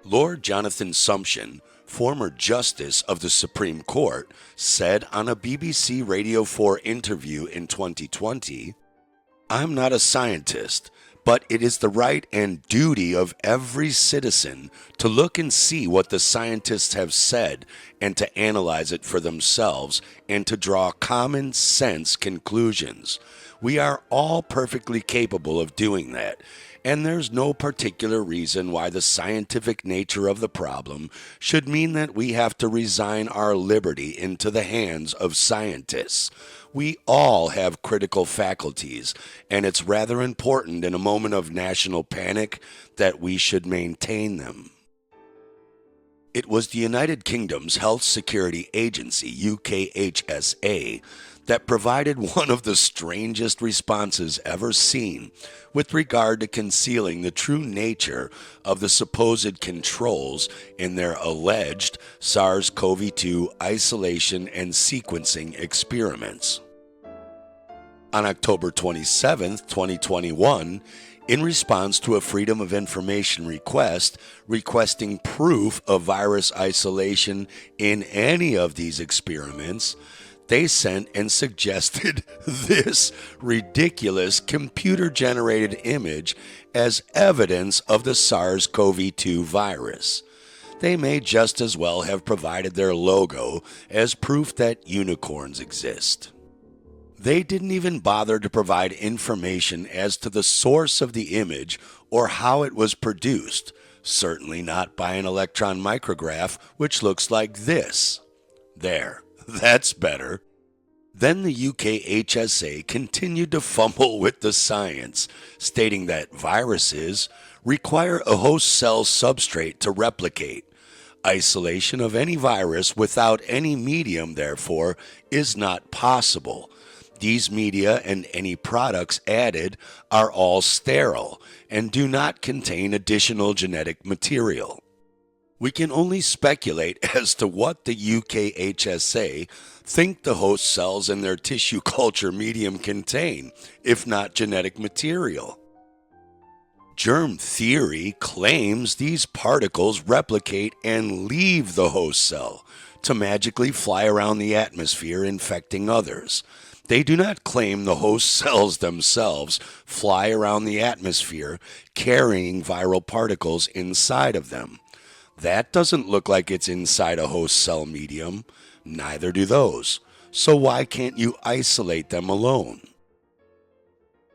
Lord Jonathan Sumption, former Justice of the Supreme Court, said on a BBC Radio 4 interview in 2020, "I'm not a scientist, but it is the right and duty of every citizen to look and see what the scientists have said and to analyze it for themselves and to draw common sense conclusions. We are all perfectly capable of doing that. And there's no particular reason why the scientific nature of the problem should mean that we have to resign our liberty into the hands of scientists. We all have critical faculties, and it's rather important in a moment of national panic that we should maintain them." It was the United Kingdom's Health Security Agency, UKHSA, that provided one of the strangest responses ever seen with regard to concealing the true nature of the supposed controls in their alleged SARS-CoV-2 isolation and sequencing experiments. On October 27, 2021, in response to a Freedom of Information request requesting proof of virus isolation in any of these experiments, they sent and suggested this ridiculous computer-generated image as evidence of the SARS-CoV-2 virus. They may just as well have provided their logo as proof that unicorns exist. They didn't even bother to provide information as to the source of the image or how it was produced, certainly not by an electron micrograph, which looks like this. There. That's better. Then the UKHSA continued to fumble with the science, stating that viruses require a host cell substrate to replicate. Isolation of any virus without any medium, therefore, is not possible. These media and any products added are all sterile and do not contain additional genetic material. We can only speculate as to what the UKHSA think the host cells in their tissue culture medium contain, if not genetic material. Germ theory claims these particles replicate and leave the host cell to magically fly around the atmosphere infecting others. They do not claim the host cells themselves fly around the atmosphere carrying viral particles inside of them. That doesn't look like it's inside a host cell medium. Neither do those. so why can't you isolate them alone?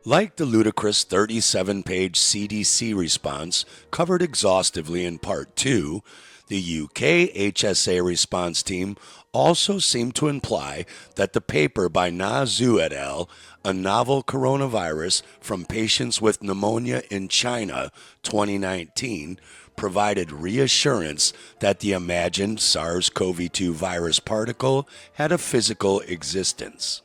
Like the ludicrous 37-page CDC response covered exhaustively in Part 2, the UK HSA response team also seemed to imply that the paper by Na Zhu et al., a novel coronavirus from patients with pneumonia in China 2019, provided reassurance that the imagined SARS-CoV-2 virus particle had a physical existence.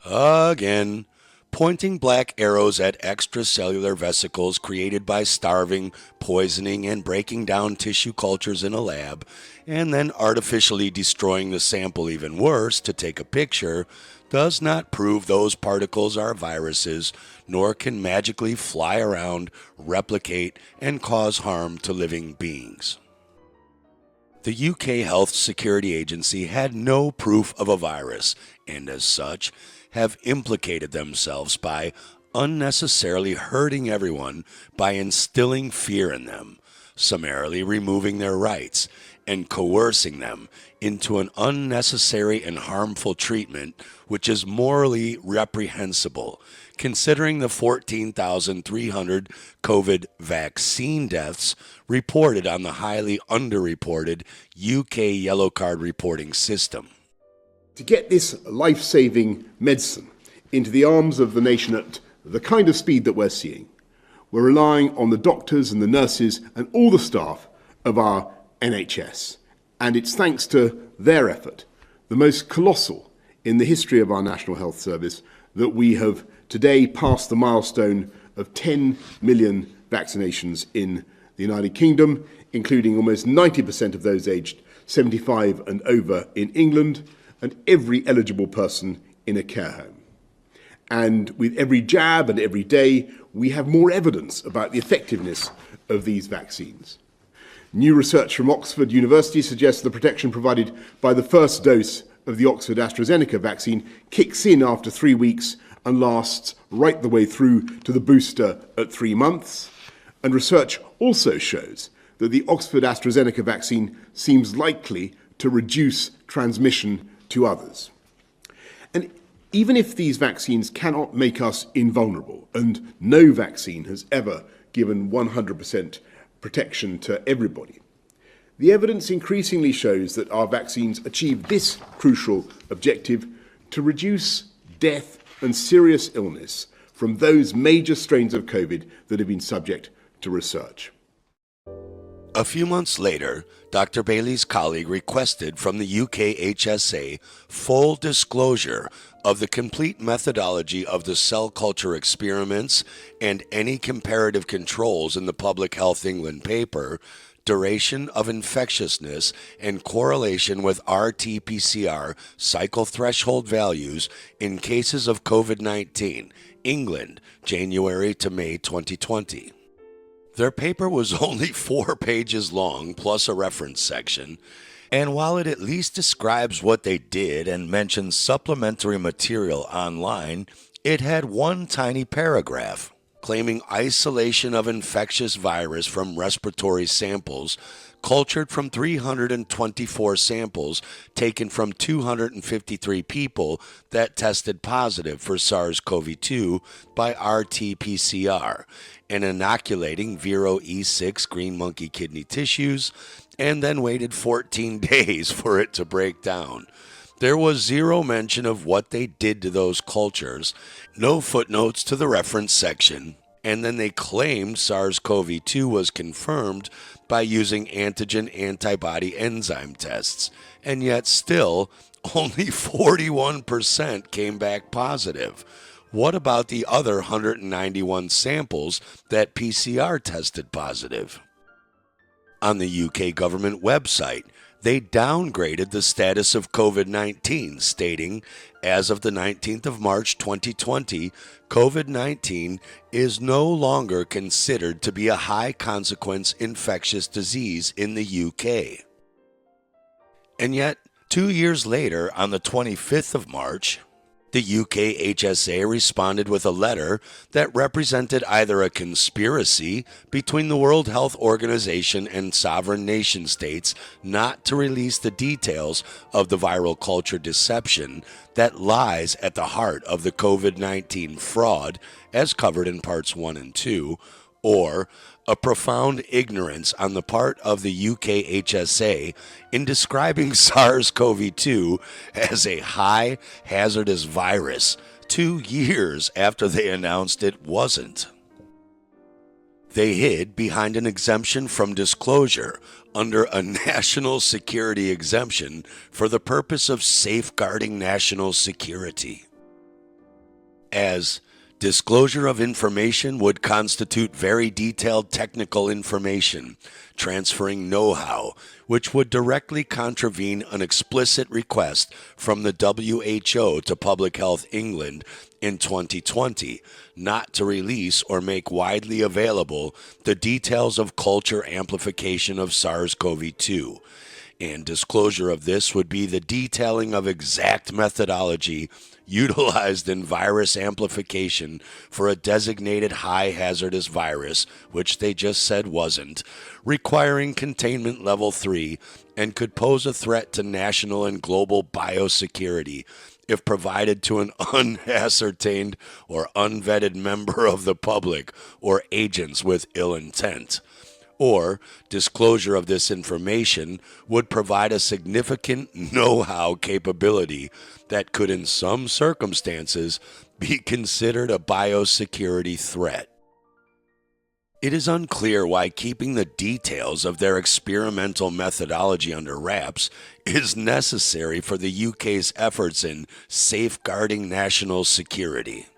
Again, pointing black arrows at extracellular vesicles created by starving, poisoning, and breaking down tissue cultures in a lab, and then artificially destroying the sample even worse to take a picture, does not prove those particles are viruses, nor can magically fly around, replicate, and cause harm to living beings. The UK Health Security Agency had no proof of a virus, and as such, have implicated themselves by unnecessarily hurting everyone by instilling fear in them, summarily removing their rights, and coercing them into an unnecessary and harmful treatment which is morally reprehensible, considering the 14,300 COVID vaccine deaths reported on the highly underreported UK yellow card reporting system. To get this life-saving medicine into the arms of the nation at the kind of speed that we're seeing, we're relying on the doctors and the nurses and all the staff of our NHS. And it's thanks to their effort, the most colossal in the history of our National Health Service, that we have today passed the milestone of 10 million vaccinations in the United Kingdom, including almost 90% of those aged 75 and over in England, and every eligible person in a care home. And with every jab and every day, we have more evidence about the effectiveness of these vaccines. New research from Oxford University suggests the protection provided by the first dose of the Oxford AstraZeneca vaccine kicks in after 3 weeks and lasts right the way through to the booster at 3 months. And research also shows that the Oxford AstraZeneca vaccine seems likely to reduce transmission to others. And even if these vaccines cannot make us invulnerable, and no vaccine has ever given 100% protection to everybody, the evidence increasingly shows that our vaccines achieve this crucial objective to reduce death and serious illness from those major strains of COVID that have been subject to research. A few months later, Dr. Bailey's colleague requested from the UK HSA full disclosure of the complete methodology of the cell culture experiments and any comparative controls in the Public Health England paper, duration of infectiousness, and correlation with RT-PCR cycle threshold values in cases of COVID-19, England, January to May 2020. Their paper was only 4 pages long, plus a reference section, and while it at least describes what they did and mentions supplementary material online, it had one tiny paragraph claiming isolation of infectious virus from respiratory samples cultured from 324 samples taken from 253 people that tested positive for SARS-CoV-2 by RT-PCR, and inoculating Vero E6 green monkey kidney tissues, and then waited 14 days for it to break down. There was zero mention of what they did to those cultures, no footnotes to the reference section, and then they claimed SARS-CoV-2 was confirmed by using antigen antibody enzyme tests, and yet still only 41% came back positive. What about the other 191 samples that PCR tested positive? On the UK government website, they downgraded the status of COVID-19, stating, as of the 19th of March 2020, COVID-19 is no longer considered to be a high-consequence infectious disease in the UK. And yet, 2 years later, on the 25th of March, The UKHSA responded with a letter that represented either a conspiracy between the World Health Organization and sovereign nation states not to release the details of the viral culture deception that lies at the heart of the COVID-19 fraud, as covered in parts 1 and 2, or a profound ignorance on the part of the UKHSA in describing SARS-CoV-2 as a high hazardous virus 2 years after they announced it wasn't. They hid behind an exemption from disclosure under a national security exemption for the purpose of safeguarding national security. As disclosure of information would constitute very detailed technical information, transferring know-how, which would directly contravene an explicit request from the WHO to Public Health England in 2020 not to release or make widely available the details of culture amplification of SARS-CoV-2. And disclosure of this would be the detailing of exact methodology utilized in virus amplification for a designated high hazardous virus, which they just said wasn't, requiring containment level 3 and could pose a threat to national and global biosecurity if provided to an unascertained or unvetted member of the public or agents with ill intent. Or disclosure of this information would provide a significant know-how capability that could in some circumstances be considered a biosecurity threat. It is unclear why keeping the details of their experimental methodology under wraps is necessary for the UK's efforts in safeguarding national security.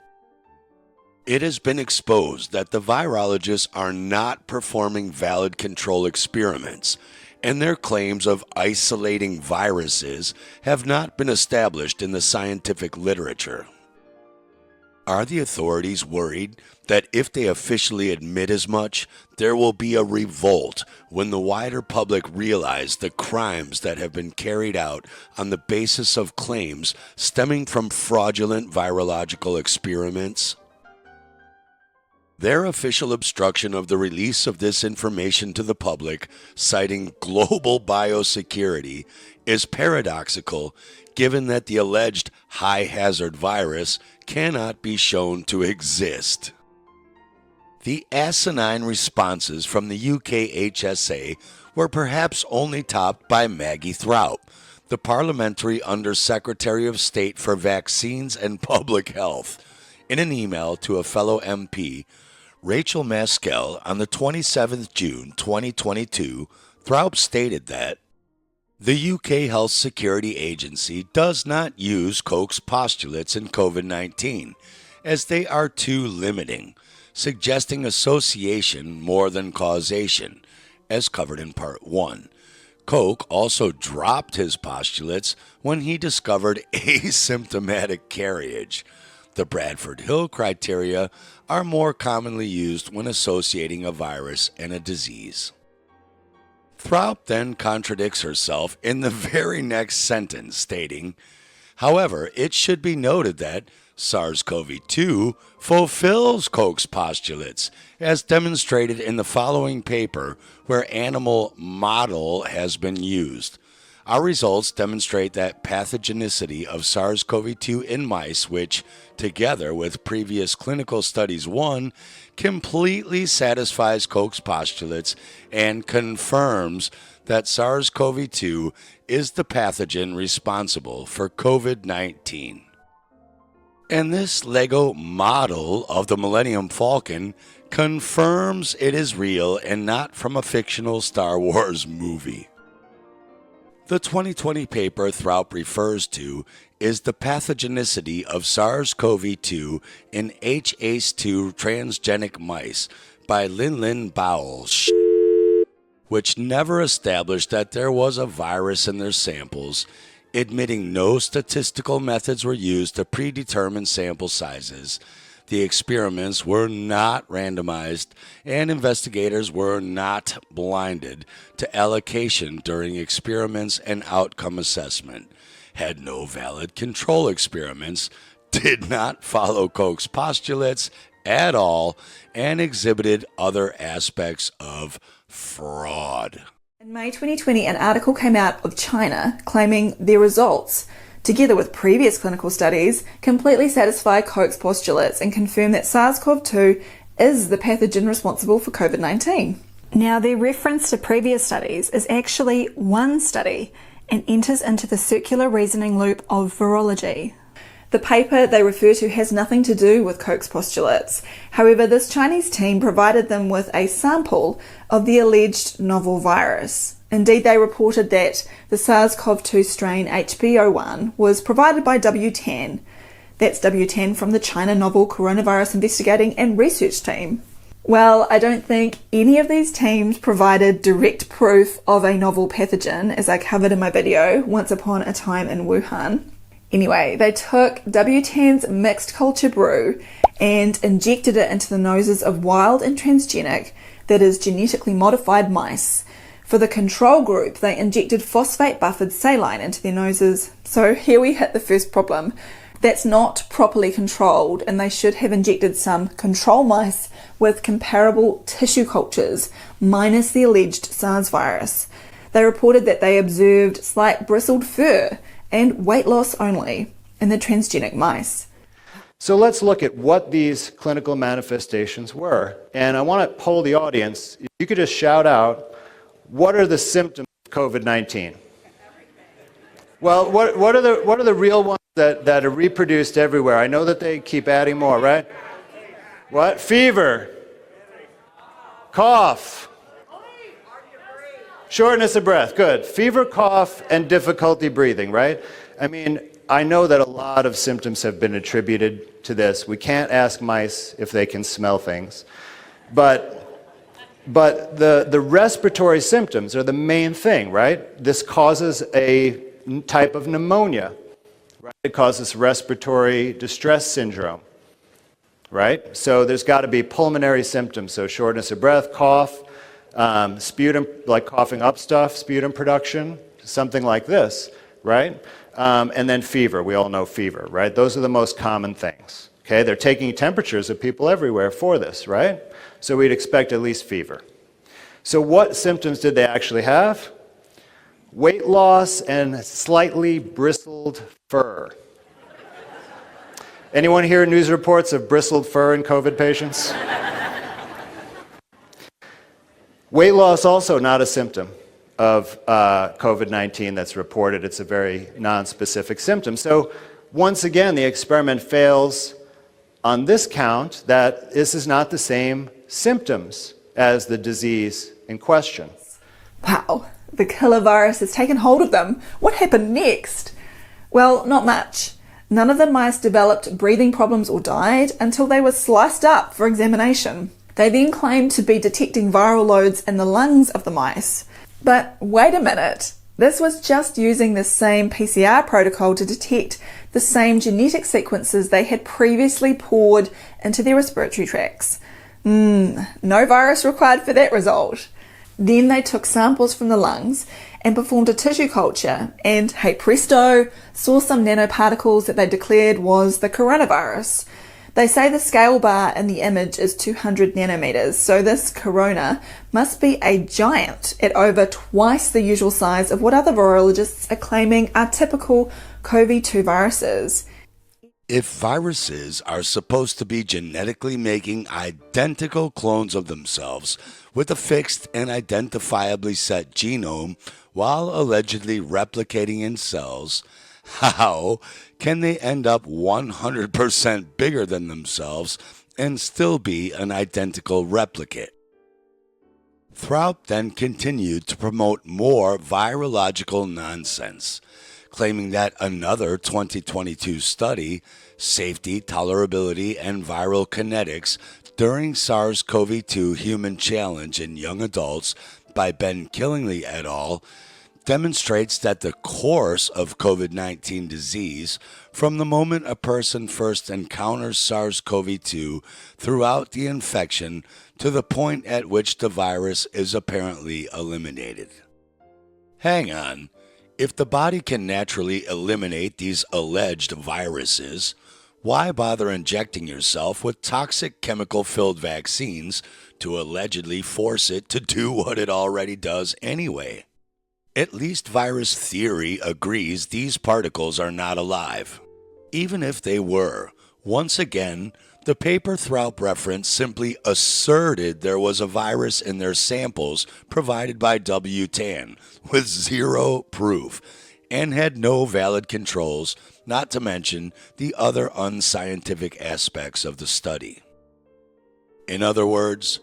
It has been exposed that the virologists are not performing valid control experiments, and their claims of isolating viruses have not been established in the scientific literature. Are the authorities worried that if they officially admit as much, there will be a revolt when the wider public realize the crimes that have been carried out on the basis of claims stemming from fraudulent virological experiments? Their official obstruction of the release of this information to the public, citing global biosecurity, is paradoxical given that the alleged high-hazard virus cannot be shown to exist. The asinine responses from the UKHSA were perhaps only topped by Maggie Throup, the Parliamentary Under-Secretary of State for Vaccines and Public Health. In an email to a fellow MP, Rachel Maskell, on the 27th June 2022, Throup stated that the UK Health Security Agency does not use Koch's postulates in COVID-19, as they are too limiting, suggesting association more than causation, as covered in Part 1. Koch also dropped his postulates when he discovered asymptomatic carriage. The Bradford Hill criteria are more commonly used when associating a virus and a disease. Throup then contradicts herself in the very next sentence, stating, however, it should be noted that SARS-CoV-2 fulfills Koch's postulates, as demonstrated in the following paper where animal model has been used. Our results demonstrate that pathogenicity of SARS-CoV-2 in mice, which, together with previous clinical studies 1, completely satisfies Koch's postulates and confirms that SARS-CoV-2 is the pathogen responsible for COVID-19. And this Lego model of the Millennium Falcon confirms it is real and not from a fictional Star Wars movie. The 2020 paper Throup refers to is the pathogenicity of SARS-CoV-2 in HACE2 transgenic mice by Lin Bowell, which never established that there was a virus in their samples, admitting no statistical methods were used to predetermine sample sizes. The experiments were not randomized, and investigators were not blinded to allocation during experiments and outcome assessment, had no valid control experiments, did not follow Koch's postulates at all and exhibited other aspects of fraud. In May 2020, an article came out of China claiming their results, together with previous clinical studies, completely satisfy Koch's postulates and confirm that SARS-CoV-2 is the pathogen responsible for COVID-19. Now, their reference to previous studies is actually one study and enters into the circular reasoning loop of virology. The paper they refer to has nothing to do with Koch's postulates. However, this Chinese team provided them with a sample of the alleged novel virus. Indeed, they reported that the SARS-CoV-2 strain HB01 was provided by W10. That's W10 from the China Novel Coronavirus Investigating and Research Team. Well, I don't think any of these teams provided direct proof of a novel pathogen, as I covered in my video, Once Upon a Time in Wuhan. Anyway, they took W10's mixed culture brew and injected it into the noses of wild and transgenic, that is, genetically modified mice. For the control group, they injected phosphate-buffered saline into their noses. So here we hit the first problem. That's not properly controlled, and they should have injected some control mice with comparable tissue cultures, minus the alleged SARS virus. They reported that they observed slight bristled fur and weight loss only in the transgenic mice. So let's look at what these clinical manifestations were. And I want to poll the audience. If you could just shout out, what are the symptoms of COVID-19? Well, what are the real ones that are reproduced everywhere? I know that they keep adding more, right? What? Fever. Cough. Shortness of breath. Good. Fever, cough, and difficulty breathing, right? I mean, I know that a lot of symptoms have been attributed to this. We can't ask mice if they can smell things. But the respiratory symptoms are the main thing, right? This causes a type of pneumonia, right? It causes respiratory distress syndrome, right? So there's got to be pulmonary symptoms, so shortness of breath, cough, sputum, like coughing up stuff, sputum production, something like this, right? And then fever, we all know fever, right? Those are the most common things, okay? They're taking temperatures of people everywhere for this, right? So we'd expect at least fever. So what symptoms did they actually have? Weight loss and slightly bristled fur. Anyone hear news reports of bristled fur in COVID patients? Weight loss also not a symptom of COVID-19 that's reported. It's a very non-specific symptom. So once again, the experiment fails on this count that this is not the same symptoms as the disease in question. Wow, the killer virus has taken hold of them. What happened next? Well, not much. None of the mice developed breathing problems or died until they were sliced up for examination. They then claimed to be detecting viral loads in the lungs of the mice. But wait a minute, this was just using the same PCR protocol to detect the same genetic sequences they had previously poured into their respiratory tracts. No virus required for that result. Then they took samples from the lungs and performed a tissue culture and, hey presto, saw some nanoparticles that they declared was the coronavirus. They say the scale bar in the image is 200 nanometers, so this corona must be a giant at over twice the usual size of what other virologists are claiming are typical COVID-2 viruses. If viruses are supposed to be genetically making identical clones of themselves with a fixed and identifiably set genome while allegedly replicating in cells, how can they end up 100% bigger than themselves and still be an identical replicate? Throut then continued to promote more virological nonsense, claiming that another 2022 study, Safety, Tolerability, and Viral Kinetics during SARS-CoV-2 Human Challenge in Young Adults by Ben Killingly et al., demonstrates that the course of COVID-19 disease from the moment a person first encounters SARS-CoV-2 throughout the infection to the point at which the virus is apparently eliminated. Hang on. If the body can naturally eliminate these alleged viruses, Why bother injecting yourself with toxic chemical-filled vaccines to allegedly force it to do what it already does anyway? At least virus theory agrees these particles are not alive. Even if they were, once again, the paper Throup reference simply asserted there was a virus in their samples provided by WTAN with zero proof and had no valid controls, not to mention the other unscientific aspects of the study. In other words,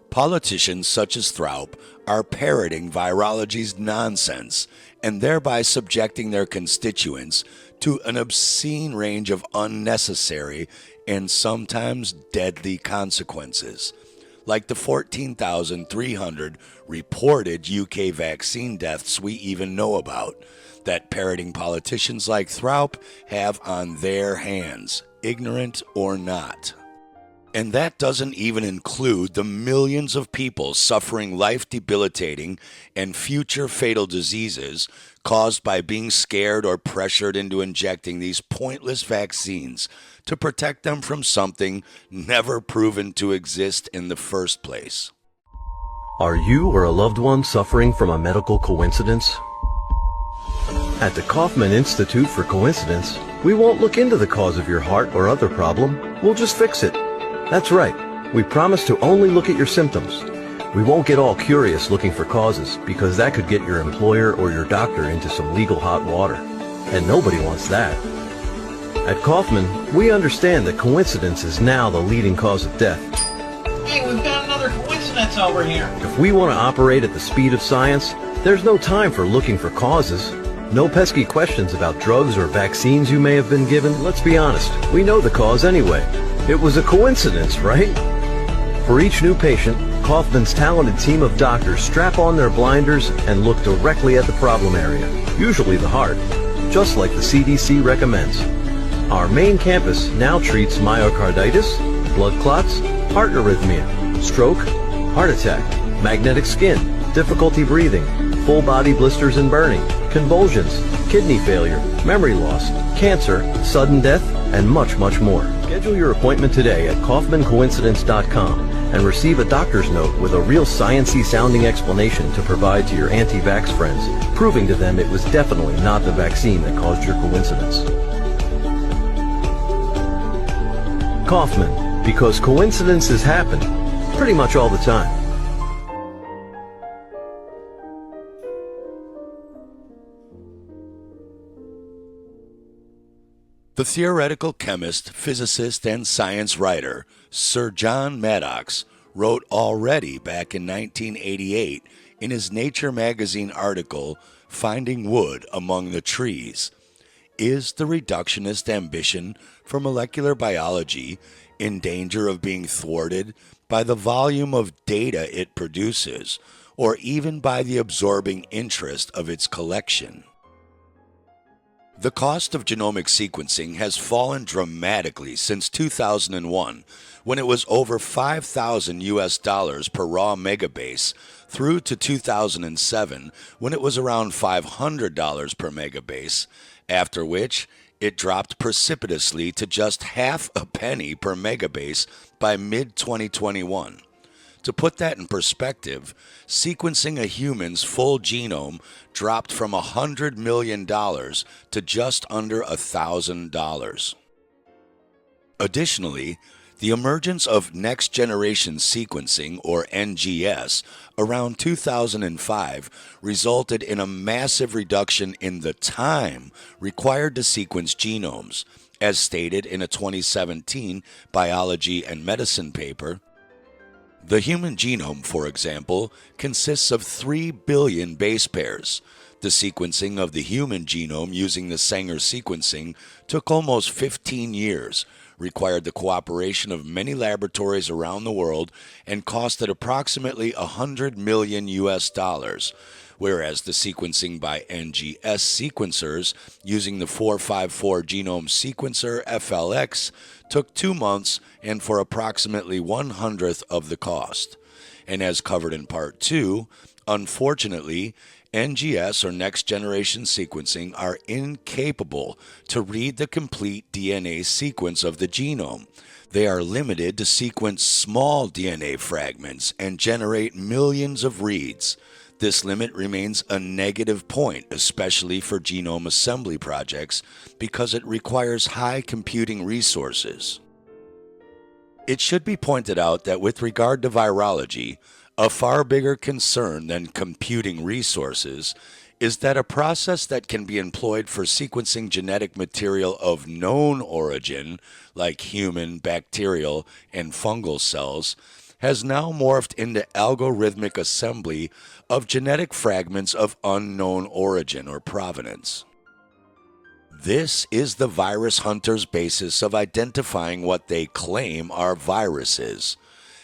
politicians such as Throup are parroting virology's nonsense and thereby subjecting their constituents to an obscene range of unnecessary and sometimes deadly consequences, like the 14,300 reported UK vaccine deaths we even know about, that parroting politicians like Throup have on their hands, ignorant or not. And that doesn't even include the millions of people suffering life-debilitating and future fatal diseases caused by being scared or pressured into injecting these pointless vaccines to protect them from something never proven to exist in the first place. Are you or a loved one suffering from a medical coincidence? At the Kaufman Institute for Coincidence, we won't look into the cause of your heart or other problem. We'll just fix it. That's right. We promise to only look at your symptoms. We won't get all curious looking for causes, because that could get your employer or your doctor into some legal hot water. And nobody wants that. At Kaufman, we understand that coincidence is now the leading cause of death. Hey, we've got another coincidence over here. If we want to operate at the speed of science, there's no time for looking for causes. No pesky questions about drugs or vaccines you may have been given. Let's be honest, we know the cause anyway. It was a coincidence, right? For each new patient, Kaufman's talented team of doctors strap on their blinders and look directly at the problem area, usually the heart, just like the CDC recommends. Our main campus now treats myocarditis, blood clots, heart arrhythmia, stroke, heart attack, magnetic skin, difficulty breathing, full body blisters and burning, convulsions, kidney failure, memory loss, cancer, sudden death, and much, much more. Schedule your appointment today at kaufmancoincidence.com and receive a doctor's note with a real science-y sounding explanation to provide to your anti-vax friends, proving to them it was definitely not the vaccine that caused your coincidence. Kaufman, because coincidences happen pretty much all the time. The theoretical chemist, physicist, and science writer Sir John Maddox wrote already back in 1988 in his Nature magazine article, Finding Wood Among the Trees, is the reductionist ambition for molecular biology in danger of being thwarted by the volume of data it produces, or even by the absorbing interest of its collection? The cost of genomic sequencing has fallen dramatically since 2001, when it was over $5,000 per raw megabase, through to 2007, when it was around $500 per megabase, after which it dropped precipitously to just half a penny per megabase by mid-2021. To put that in perspective, sequencing a human's full genome dropped from $100 million to just under $1,000. Additionally, the emergence of next-generation sequencing, or NGS, around 2005 resulted in a massive reduction in the time required to sequence genomes, as stated in a 2017 Biology and Medicine paper. The human genome, for example, consists of 3 billion base pairs. The sequencing of the human genome using the Sanger sequencing took almost 15 years, required the cooperation of many laboratories around the world, and costed approximately $100 million, whereas the sequencing by NGS sequencers using the 454 genome sequencer FLX took 2 months and for approximately 1/100th of the cost. And as covered in Part 2, Unfortunately, NGS or next generation sequencing are incapable to read the complete DNA sequence of the genome. They are limited to sequence small DNA fragments and generate millions of reads. This limit remains a negative point, especially for genome assembly projects, because it requires high computing resources. It should be pointed out that with regard to virology, a far bigger concern than computing resources is that a process that can be employed for sequencing genetic material of known origin, like human, bacterial, and fungal cells, has now morphed into algorithmic assembly of genetic fragments of unknown origin or provenance. This is the virus hunter's basis of identifying what they claim are viruses.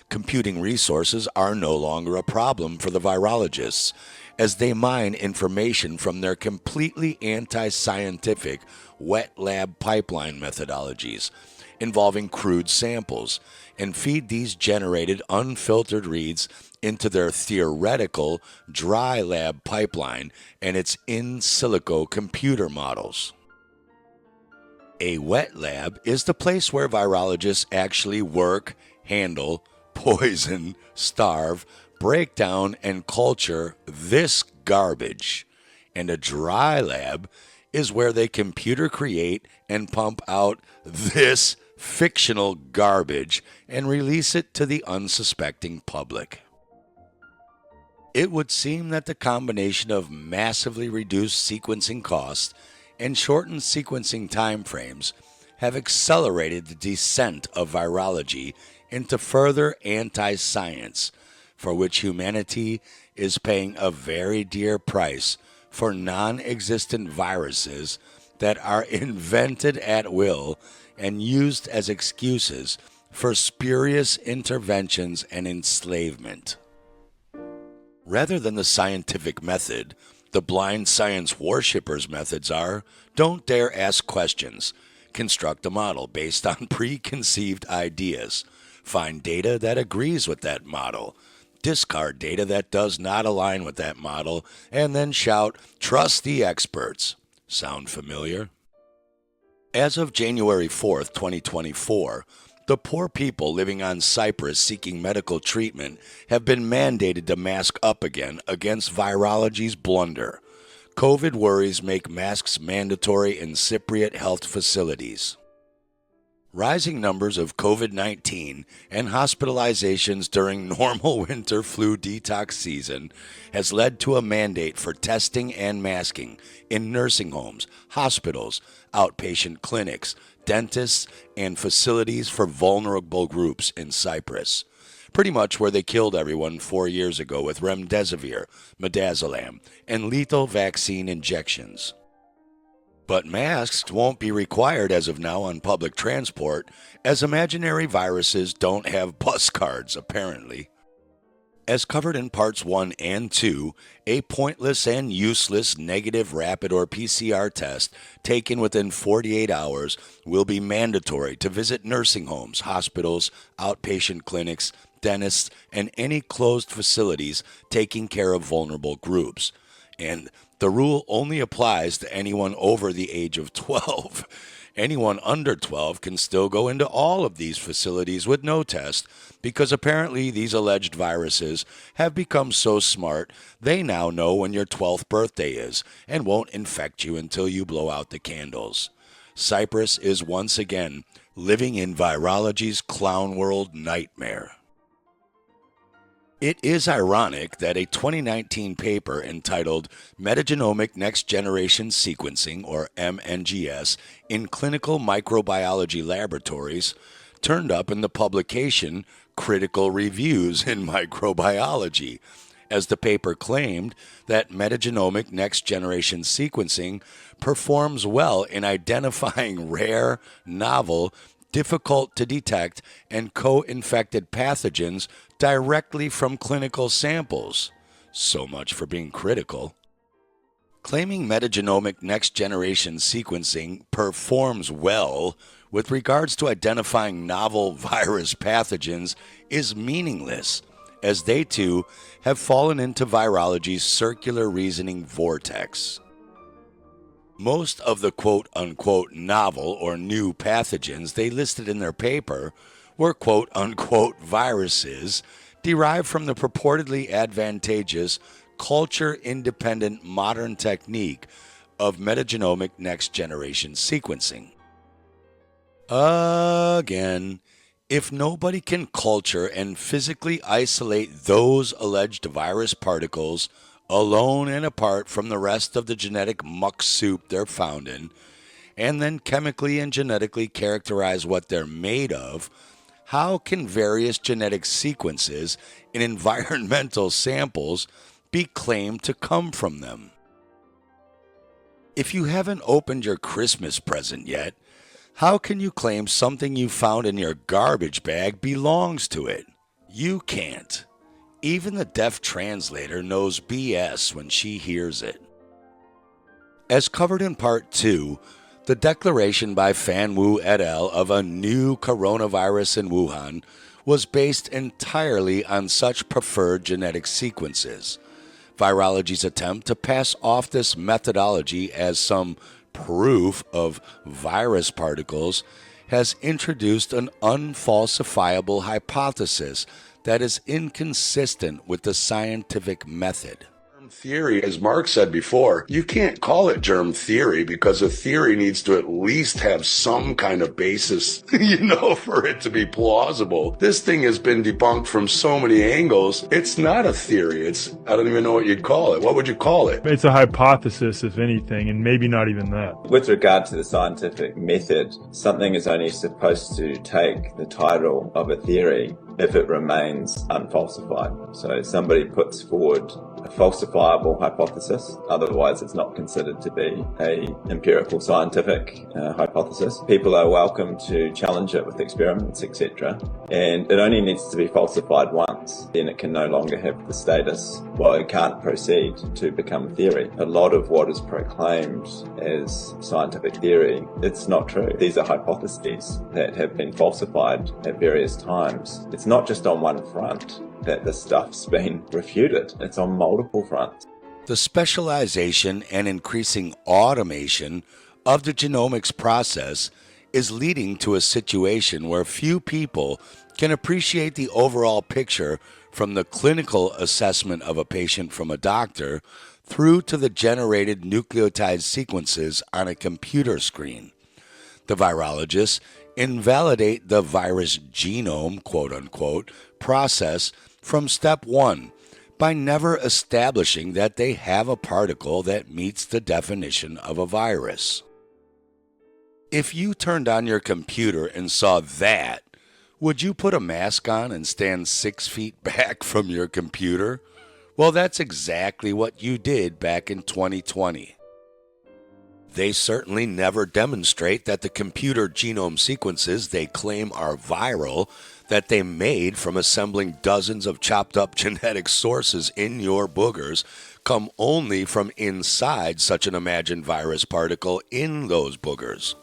Computing resources are no longer a problem for the virologists, as they mine information from their completely anti-scientific wet lab pipeline methodologies involving crude samples and feed these generated unfiltered reads into their theoretical dry lab pipeline and its in silico computer models. A wet lab is the place where virologists actually work, handle, poison, starve, break down, and culture this garbage. And a dry lab is where they computer create and pump out this fictional garbage and release it to the unsuspecting public. It would seem that the combination of massively reduced sequencing costs and shortened sequencing timeframes have accelerated the descent of virology into further anti-science, for which humanity is paying a very dear price for non-existent viruses that are invented at will and used as excuses for spurious interventions and enslavement. Rather than the scientific method, the blind science worshippers' methods are: don't dare ask questions, construct a model based on preconceived ideas, find data that agrees with that model, discard data that does not align with that model, and then shout, "Trust the experts." Sound familiar? As of January 4th, 2024, the poor people living on Cyprus seeking medical treatment have been mandated to mask up again against virology's blunder. COVID worries make masks mandatory in Cypriot health facilities. Rising numbers of COVID-19 and hospitalizations during normal winter flu detox season has led to a mandate for testing and masking in nursing homes, hospitals, outpatient clinics, dentists, and facilities for vulnerable groups in Cyprus. Pretty much where they killed everyone 4 years ago with remdesivir, midazolam, and lethal vaccine injections. But masks won't be required as of now on public transport, as imaginary viruses don't have bus cards, apparently. As covered in parts 1 and 2, a pointless and useless negative rapid or PCR test taken within 48 hours will be mandatory to visit nursing homes, hospitals, outpatient clinics, dentists, and any closed facilities taking care of vulnerable groups. And the rule only applies to anyone over the age of 12. Anyone under 12 can still go into all of these facilities with no test, because apparently these alleged viruses have become so smart they now know when your 12th birthday is and won't infect you until you blow out the candles. Cyprus is once again living in virology's clown world nightmare. It is ironic that a 2019 paper entitled Metagenomic Next Generation Sequencing, or mNGS, in Clinical Microbiology Laboratories turned up in the publication Critical Reviews in Microbiology, as the paper claimed that metagenomic next generation sequencing performs well in identifying rare, novel, difficult to detect, and co-infected pathogens directly from clinical samples. So much for being critical. Claiming metagenomic next generation sequencing performs well with regards to identifying novel virus pathogens is meaningless, as they too have fallen into virology's circular reasoning vortex. Most of the quote-unquote novel or new pathogens they listed in their paper were quote-unquote viruses derived from the purportedly advantageous culture-independent modern technique of metagenomic next-generation sequencing. Again, if nobody can culture and physically isolate those alleged virus particles alone and apart from the rest of the genetic muck soup they're found in, and then chemically and genetically characterize what they're made of, how can various genetic sequences in environmental samples be claimed to come from them? If you haven't opened your Christmas present yet, how can you claim something you found in your garbage bag belongs to it? You can't. Even the deaf translator knows BS when she hears it. As covered in Part 2, the declaration by Fan Wu et al. Of a new coronavirus in Wuhan was based entirely on such preferred genetic sequences. Virology's attempt to pass off this methodology as some proof of virus particles has introduced an unfalsifiable hypothesis that is inconsistent with the scientific method. Theory, as Mark said before, you can't call it germ theory because a theory needs to at least have some kind of basis, for it to be plausible. This thing has been debunked from so many angles. It's not a theory. I don't even know what you'd call it. What would you call it? It's a hypothesis, if anything, and maybe not even that. With regard to the scientific method, something is only supposed to take the title of a theory if it remains unfalsified. So somebody puts forward a falsifiable hypothesis, otherwise it's not considered to be an empirical scientific hypothesis. People are welcome to challenge it with experiments, etc. And it only needs to be falsified once, then it can no longer have the status, it can't proceed to become theory. A lot of what is proclaimed as scientific theory, it's not true. These are hypotheses that have been falsified at various times. It's not just on one front that this stuff's been refuted. It's on multiple fronts. The specialization and increasing automation of the genomics process is leading to a situation where few people can appreciate the overall picture from the clinical assessment of a patient from a doctor through to the generated nucleotide sequences on a computer screen. The virologists invalidate the virus genome, quote-unquote, process from step one by never establishing that they have a particle that meets the definition of a virus. If you turned on your computer and saw that, would you put a mask on and stand 6 feet back from your computer? Well, that's exactly what you did back in 2020. They certainly never demonstrate that the computer genome sequences they claim are viral, that they made from assembling dozens of chopped up genetic sources in your boogers, come only from inside such an imagined virus particle in those boogers.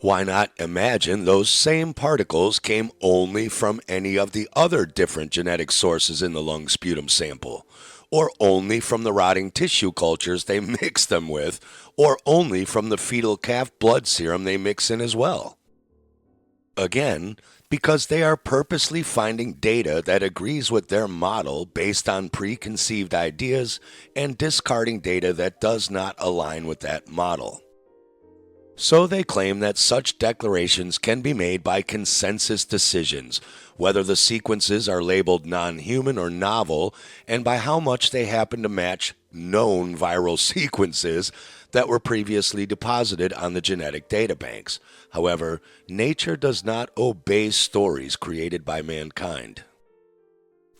Why not imagine those same particles came only from any of the other different genetic sources in the lung sputum sample, or only from the rotting tissue cultures they mix them with, or only from the fetal calf blood serum they mix in as well? Again, because they are purposely finding data that agrees with their model based on preconceived ideas and discarding data that does not align with that model. So they claim that such declarations can be made by consensus decisions, whether the sequences are labeled non-human or novel, and by how much they happen to match known viral sequences that were previously deposited on the genetic databanks. However, nature does not obey stories created by mankind.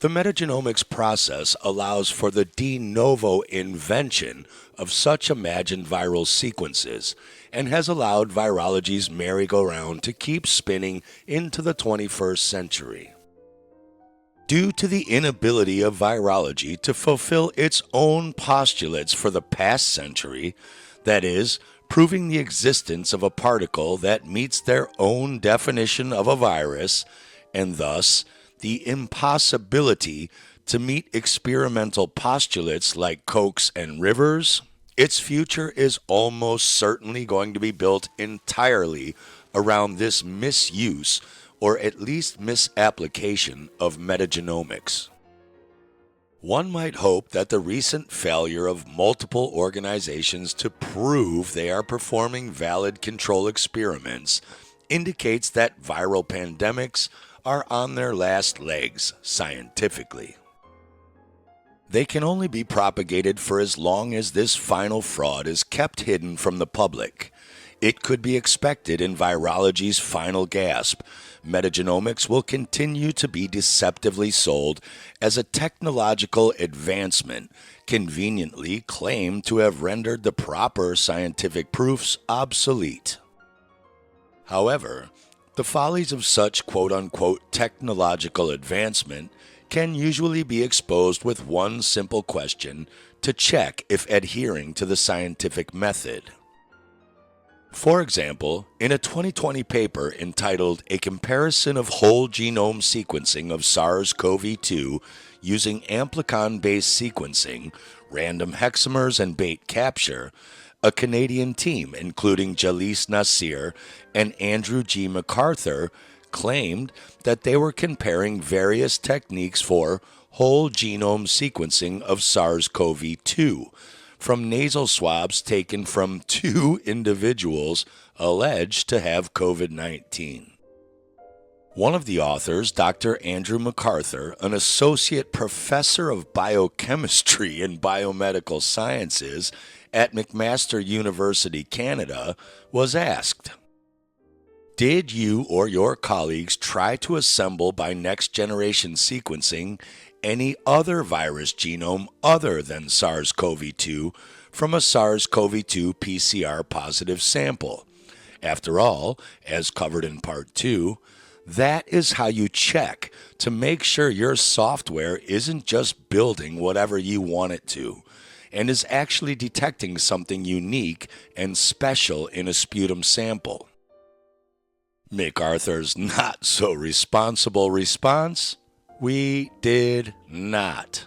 The metagenomics process allows for the de novo invention of such imagined viral sequences and has allowed virology's merry-go-round to keep spinning into the 21st century. Due to the inability of virology to fulfill its own postulates for the past century, that is, proving the existence of a particle that meets their own definition of a virus, and thus the impossibility to meet experimental postulates like Koch's and Rivers, its future is almost certainly going to be built entirely around this misuse or at least misapplication of metagenomics. One might hope that the recent failure of multiple organizations to prove they are performing valid control experiments indicates that viral pandemics are on their last legs scientifically. They can only be propagated for as long as this final fraud is kept hidden from the public. It could be expected in virology's final gasp. Metagenomics will continue to be deceptively sold as a technological advancement, conveniently claimed to have rendered the proper scientific proofs obsolete. However, the follies of such quote-unquote technological advancement can usually be exposed with one simple question to check if adhering to the scientific method. For example, in a 2020 paper entitled A Comparison of Whole Genome Sequencing of SARS-CoV-2 Using Amplicon-Based Sequencing, Random Hexamers and Bait Capture, a Canadian team including Jalise Nasir and Andrew G. MacArthur claimed that they were comparing various techniques for whole genome sequencing of SARS-CoV-2 from nasal swabs taken from 2 individuals alleged to have COVID-19. One of the authors, Dr. Andrew MacArthur, an associate professor of biochemistry and biomedical sciences at McMaster University, Canada, was asked, "Did you or your colleagues try to assemble by next-generation sequencing any other virus genome other than SARS-CoV-2 from a SARS-CoV-2 PCR-positive sample? After all, as covered in Part 2, that is how you check to make sure your software isn't just building whatever you want it to, and is actually detecting something unique and special in a sputum sample." MacArthur's not-so-responsible response: "We did not."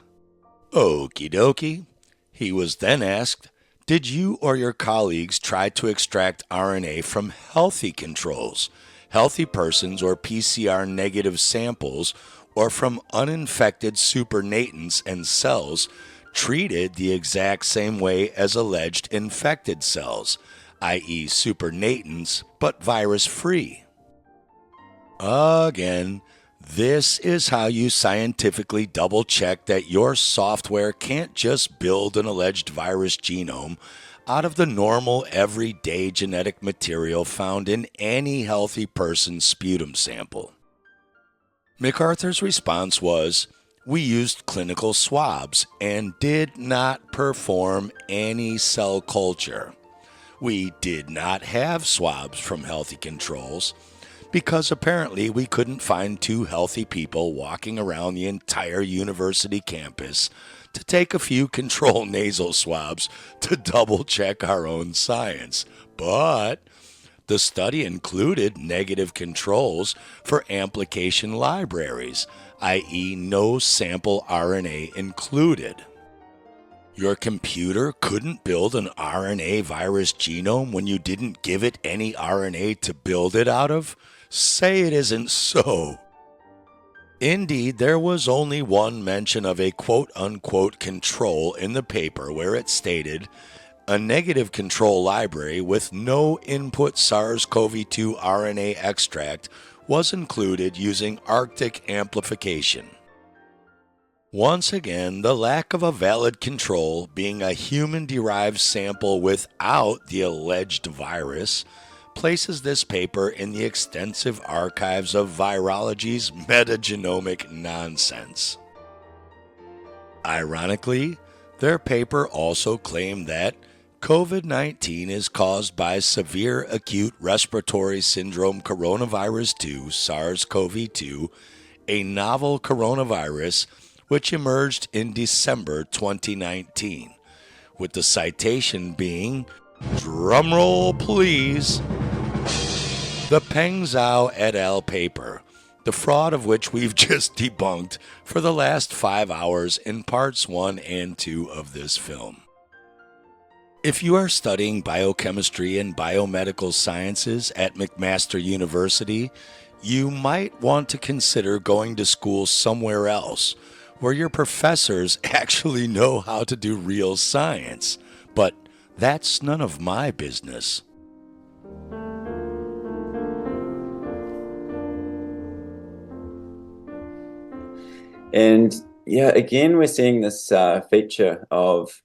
Okie dokie. He was then asked, "Did you or your colleagues try to extract RNA from healthy controls, healthy persons or PCR negative samples, or from uninfected supernatants and cells treated the exact same way as alleged infected cells, i.e. supernatants, but virus-free?" Again, this is how you scientifically double-check that your software can't just build an alleged virus genome out of the normal, everyday genetic material found in any healthy person's sputum sample. MacArthur's response was, "We used clinical swabs and did not perform any cell culture. We did not have swabs from healthy controls, because apparently we couldn't find 2 healthy people walking around the entire university campus to take a few control nasal swabs to double-check our own science. But the study included negative controls for amplification libraries, i.e. no sample RNA included. Your computer couldn't build an RNA virus genome when you didn't give it any RNA to build it out of? Say it isn't so." Indeed, there was only one mention of a quote-unquote control in the paper where it stated, "A negative control library with no input SARS-CoV-2 RNA extract was included using Arctic amplification." Once again, the lack of a valid control, being a human-derived sample without the alleged virus, places this paper in the extensive archives of virology's metagenomic nonsense. Ironically, their paper also claimed that COVID-19 is caused by severe acute respiratory syndrome coronavirus 2, SARS-CoV-2, a novel coronavirus which emerged in December 2019, with the citation being, drumroll please, the Peng Zhao et al. Paper, the fraud of which we've just debunked for the last 5 hours in parts 1 and 2 of this film. If you are studying biochemistry and biomedical sciences at McMaster University, you might want to consider going to school somewhere else where your professors actually know how to do real science. But that's none of my business. And yeah, again, we're seeing this feature of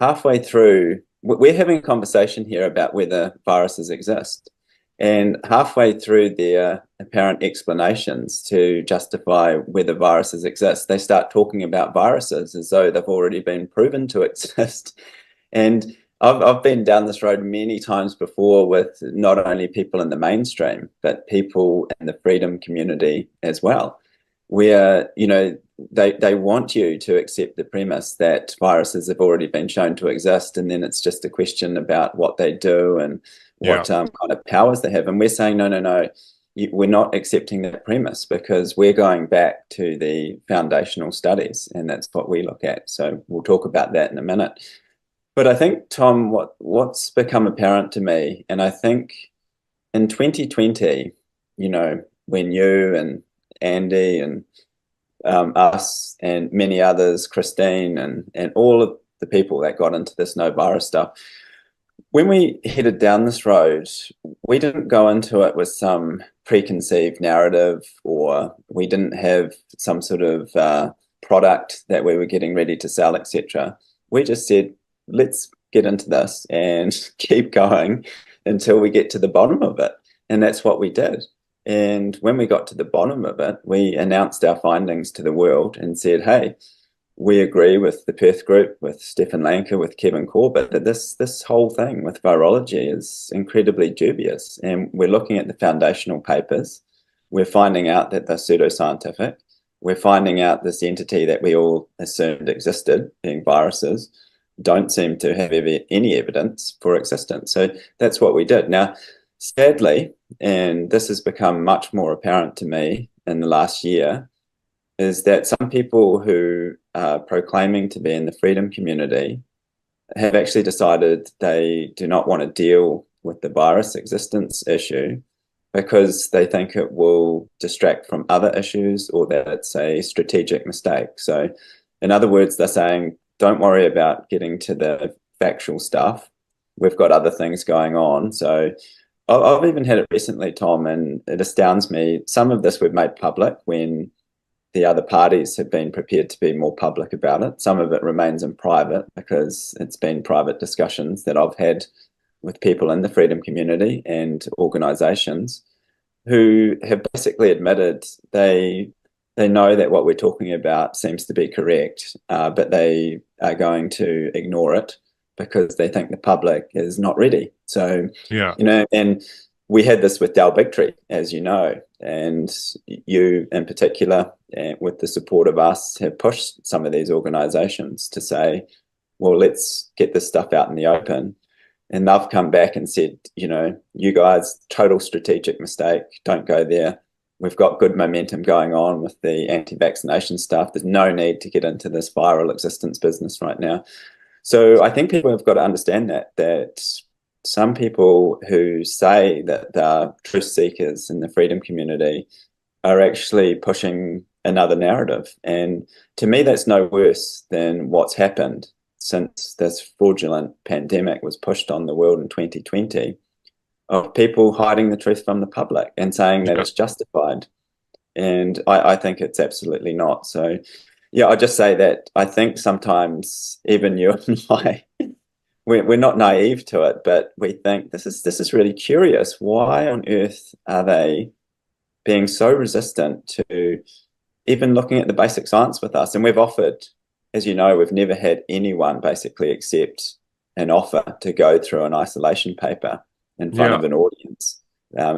halfway through, we're having a conversation here about whether viruses exist. And halfway through their apparent explanations to justify whether viruses exist, they start talking about viruses as though they've already been proven to exist. And I've been down this road many times before with not only people in the mainstream, but people in the freedom community as well, where, you know, they want you to accept the premise that viruses have already been shown to exist, and then it's just a question about what they do and what kind of powers they have. And we're saying, no, we're not accepting that premise, because we're going back to the foundational studies, and that's what we look at. So we'll talk about that in a minute. But I think, Tom, what's become apparent to me, and I think in 2020, you know, when you and Andy and us and many others, Christine and all of the people that got into this no virus stuff, when we headed down this road, we didn't go into it with some preconceived narrative, or we didn't have some sort of product that we were getting ready to sell, etc. We just said, let's get into this and keep going until we get to the bottom of it. And that's what we did. And when we got to the bottom of it, we announced our findings to the world and said, hey, we agree with the Perth group, with Stefan Lanka, with Kevin Corbett, that this whole thing with virology is incredibly dubious. And we're looking at the foundational papers. We're finding out that they're pseudoscientific. We're finding out this entity that we all assumed existed, being viruses, don't seem to have any evidence for existence. So that's what we did. Now, sadly, and this has become much more apparent to me in the last year, is that some people who are proclaiming to be in the freedom community have actually decided they do not want to deal with the virus existence issue because they think it will distract from other issues, or that it's a strategic mistake. So in other words, they're saying, don't worry about getting to the factual stuff. We've got other things going on. So I've even had it recently, Tom, and it astounds me. Some of this we've made public when the other parties have been prepared to be more public about it. Some of it remains in private because it's been private discussions that I've had with people in the freedom community and organisations who have basically admitted they know that what we're talking about seems to be correct, but they are going to ignore it because they think the public is not ready. So, you know, and we had this with Del Bigtree, as you know, and you in particular, with the support of us, have pushed some of these organisations to say, well, let's get this stuff out in the open. And they've come back and said, you know, you guys, total strategic mistake, don't go there. We've got good momentum going on with the anti-vaccination stuff. There's no need to get into this viral existence business right now. So I think people have got to understand that some people who say that they're truth seekers in the freedom community are actually pushing another narrative. And to me, that's no worse than what's happened since this fraudulent pandemic was pushed on the world in 2020, of people hiding the truth from the public and saying that it's justified. And I think it's absolutely not. So, yeah, I just say that I think sometimes even you and I, we're not naive to it, but we think this is really curious. Why on earth are they being so resistant to even looking at the basic science with us? And we've offered, as you know, we've never had anyone basically accept an offer to go through an isolation paper in front of an audience,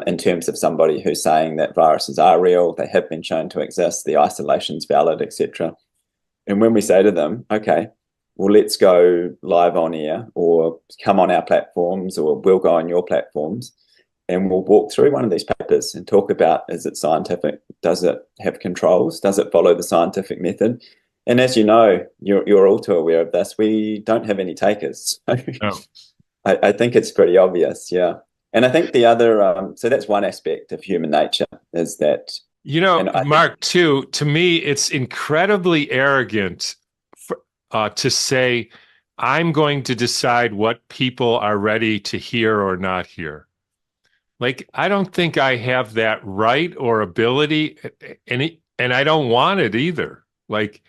in terms of somebody who's saying that viruses are real, they have been shown to exist, the isolation's valid, etc. And when we say to them, okay, well, let's go live on air or come on our platforms, or we'll go on your platforms and we'll walk through one of these papers and talk about, is it scientific? Does it have controls? Does it follow the scientific method? And as you know, you're all too aware of this, we don't have any takers. No. I think it's pretty obvious, yeah. And I think the other, so that's one aspect of human nature, is that. You know, Mark, too, to me, it's incredibly arrogant to say, I'm going to decide what people are ready to hear or not hear. Like, I don't think I have that right or ability, and I don't want it either. Like,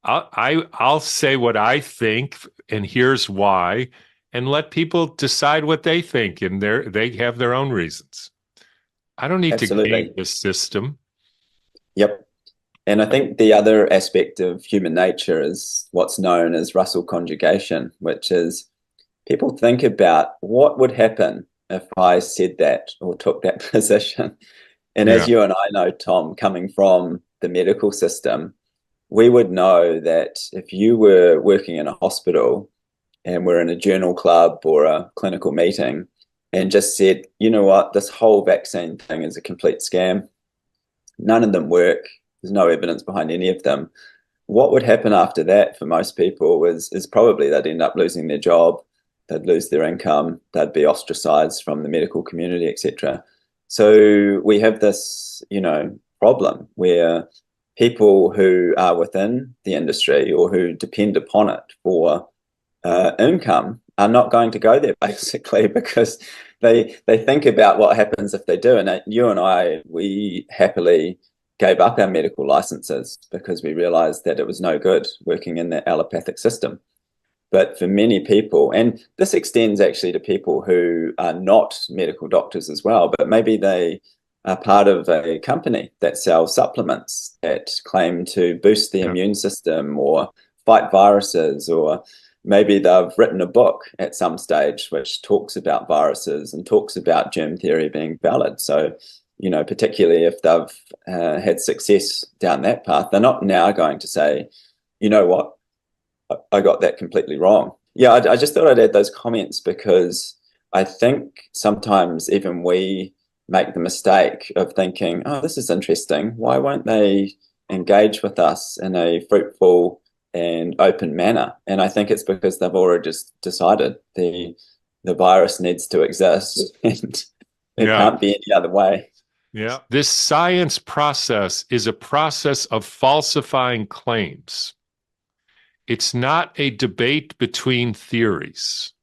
I'll say what I think, and here's why, and let people decide what they think, and they have their own reasons. I don't need to game the system. Yep. And I think the other aspect of human nature is what's known as Russell conjugation, which is people think about what would happen if I said that or took that position. And as you and I know, Tom, coming from the medical system, we would know that if you were working in a hospital and were in a journal club or a clinical meeting and just said, you know what, this whole vaccine thing is a complete scam. None of them work. There's no evidence behind any of them. What would happen after that for most people is probably they'd end up losing their job, they'd lose their income, they'd be ostracized from the medical community, etc. So we have this, problem where people who are within the industry or who depend upon it for income are not going to go there, basically, because they think about what happens if they do. And you and I, we happily gave up our medical licenses because we realized that it was no good working in the allopathic system. But for many people, and this extends actually to people who are not medical doctors as well, but maybe they are part of a company that sells supplements that claim to boost the immune system or fight viruses, or maybe they've written a book at some stage which talks about viruses and talks about germ theory being valid. So, particularly if they've had success down that path, they're not now going to say, you know what, I got that completely wrong. Yeah, I just thought I'd add those comments because I think sometimes even we make the mistake of thinking, oh, this is interesting. Why won't they engage with us in a fruitful and open manner? And I think it's because they've already just decided the virus needs to exist and it can't be any other way. Yeah. This science process is a process of falsifying claims. It's not a debate between theories.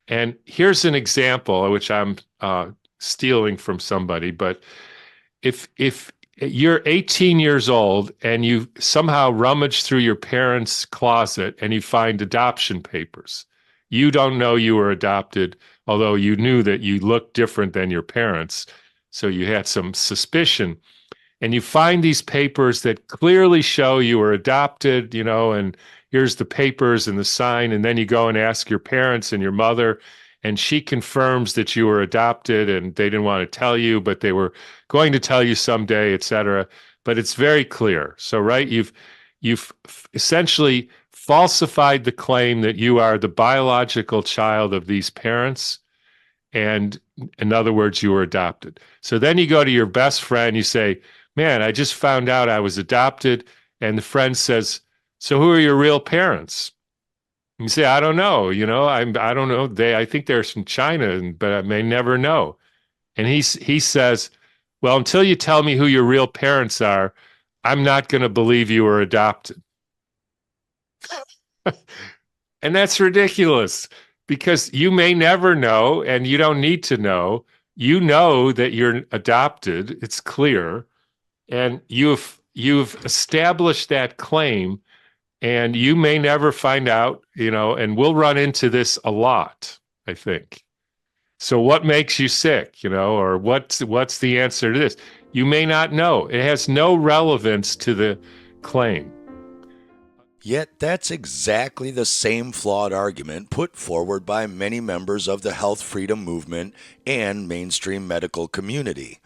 And here's an example, which I'm stealing from somebody, but if you're 18 years old and you somehow rummage through your parents' closet and you find adoption papers, you don't know you were adopted, although you knew that you looked different than your parents, so you had some suspicion. And you find these papers that clearly show you were adopted, and here's the papers and the sign, and then you go and ask your parents and your mother, and she confirms that you were adopted and they didn't want to tell you, but they were going to tell you someday, etc. But it's very clear. So, right, you've essentially falsified the claim that you are the biological child of these parents, and in other words, you were adopted. So then you go to your best friend, you say, man, I just found out I was adopted. And the friend says, so who are your real parents? And you say, I don't know. I don't know. I think they're from China, but I may never know. And he says, well, until you tell me who your real parents are, I'm not going to believe you were adopted. And that's ridiculous because you may never know and you don't need to know. You know that you're adopted. It's clear. And you've established that claim, and you may never find out, and we'll run into this a lot, I think. So what makes you sick, or what's the answer to this? You may not know. It has no relevance to the claim. Yet that's exactly the same flawed argument put forward by many members of the health freedom movement and mainstream medical community.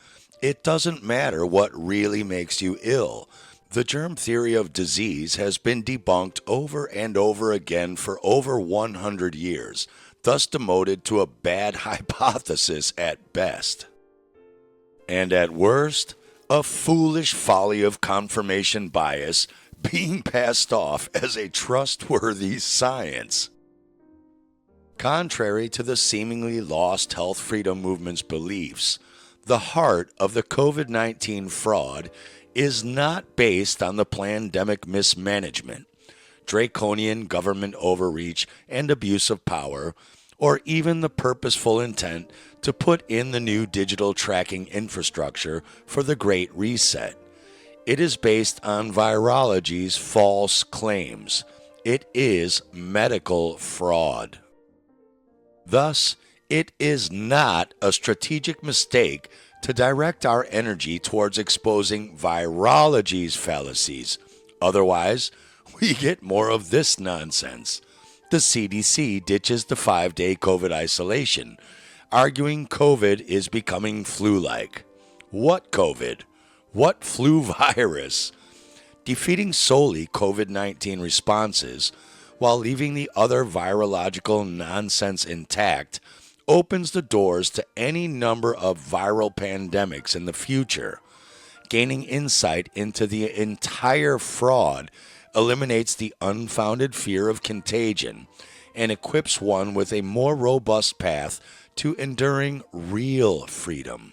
It doesn't matter what really makes you ill. The germ theory of disease has been debunked over and over again for over 100 years. thus demoted to a bad hypothesis at best. And at worst, a foolish folly of confirmation bias being passed off as a trustworthy science. Contrary to the seemingly lost health freedom movement's beliefs, the heart of the COVID-19 fraud is not based on the pandemic mismanagement, draconian government overreach and abuse of power, or even the purposeful intent to put in the new digital tracking infrastructure for the Great Reset. It is based on virology's false claims. It is medical fraud. Thus, it is not a strategic mistake to direct our energy towards exposing virology's fallacies. Otherwise, we get more of this nonsense. The CDC ditches the 5-day COVID isolation, arguing COVID is becoming flu-like. What COVID? What flu virus? Defeating solely COVID-19 responses while leaving the other virological nonsense intact opens the doors to any number of viral pandemics in the future. Gaining insight into the entire fraud eliminates the unfounded fear of contagion and equips one with a more robust path to enduring real freedom.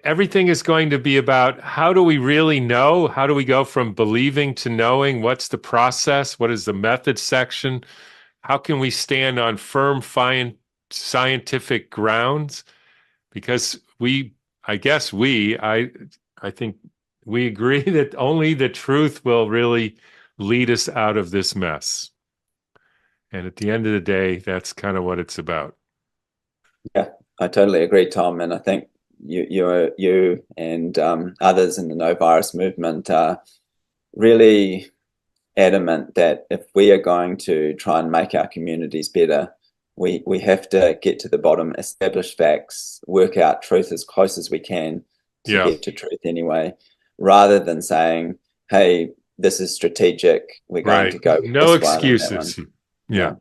Everything is going to be about how do we really know? How do we go from believing to knowing? What's the process? What is the method section? How can we stand on firm scientific grounds? Because I think we agree that only the truth will really lead us out of this mess. And at the end of the day, that's kind of what it's about. Yeah, I totally agree, Tom. And I think you and others in the no virus movement are really adamant that if we are going to try and make our communities better, we have to get to the bottom, establish facts, work out truth as close as we can to get to truth anyway, rather than saying, hey, this is strategic, we're going to go with no this one and that excuses. one. Yeah.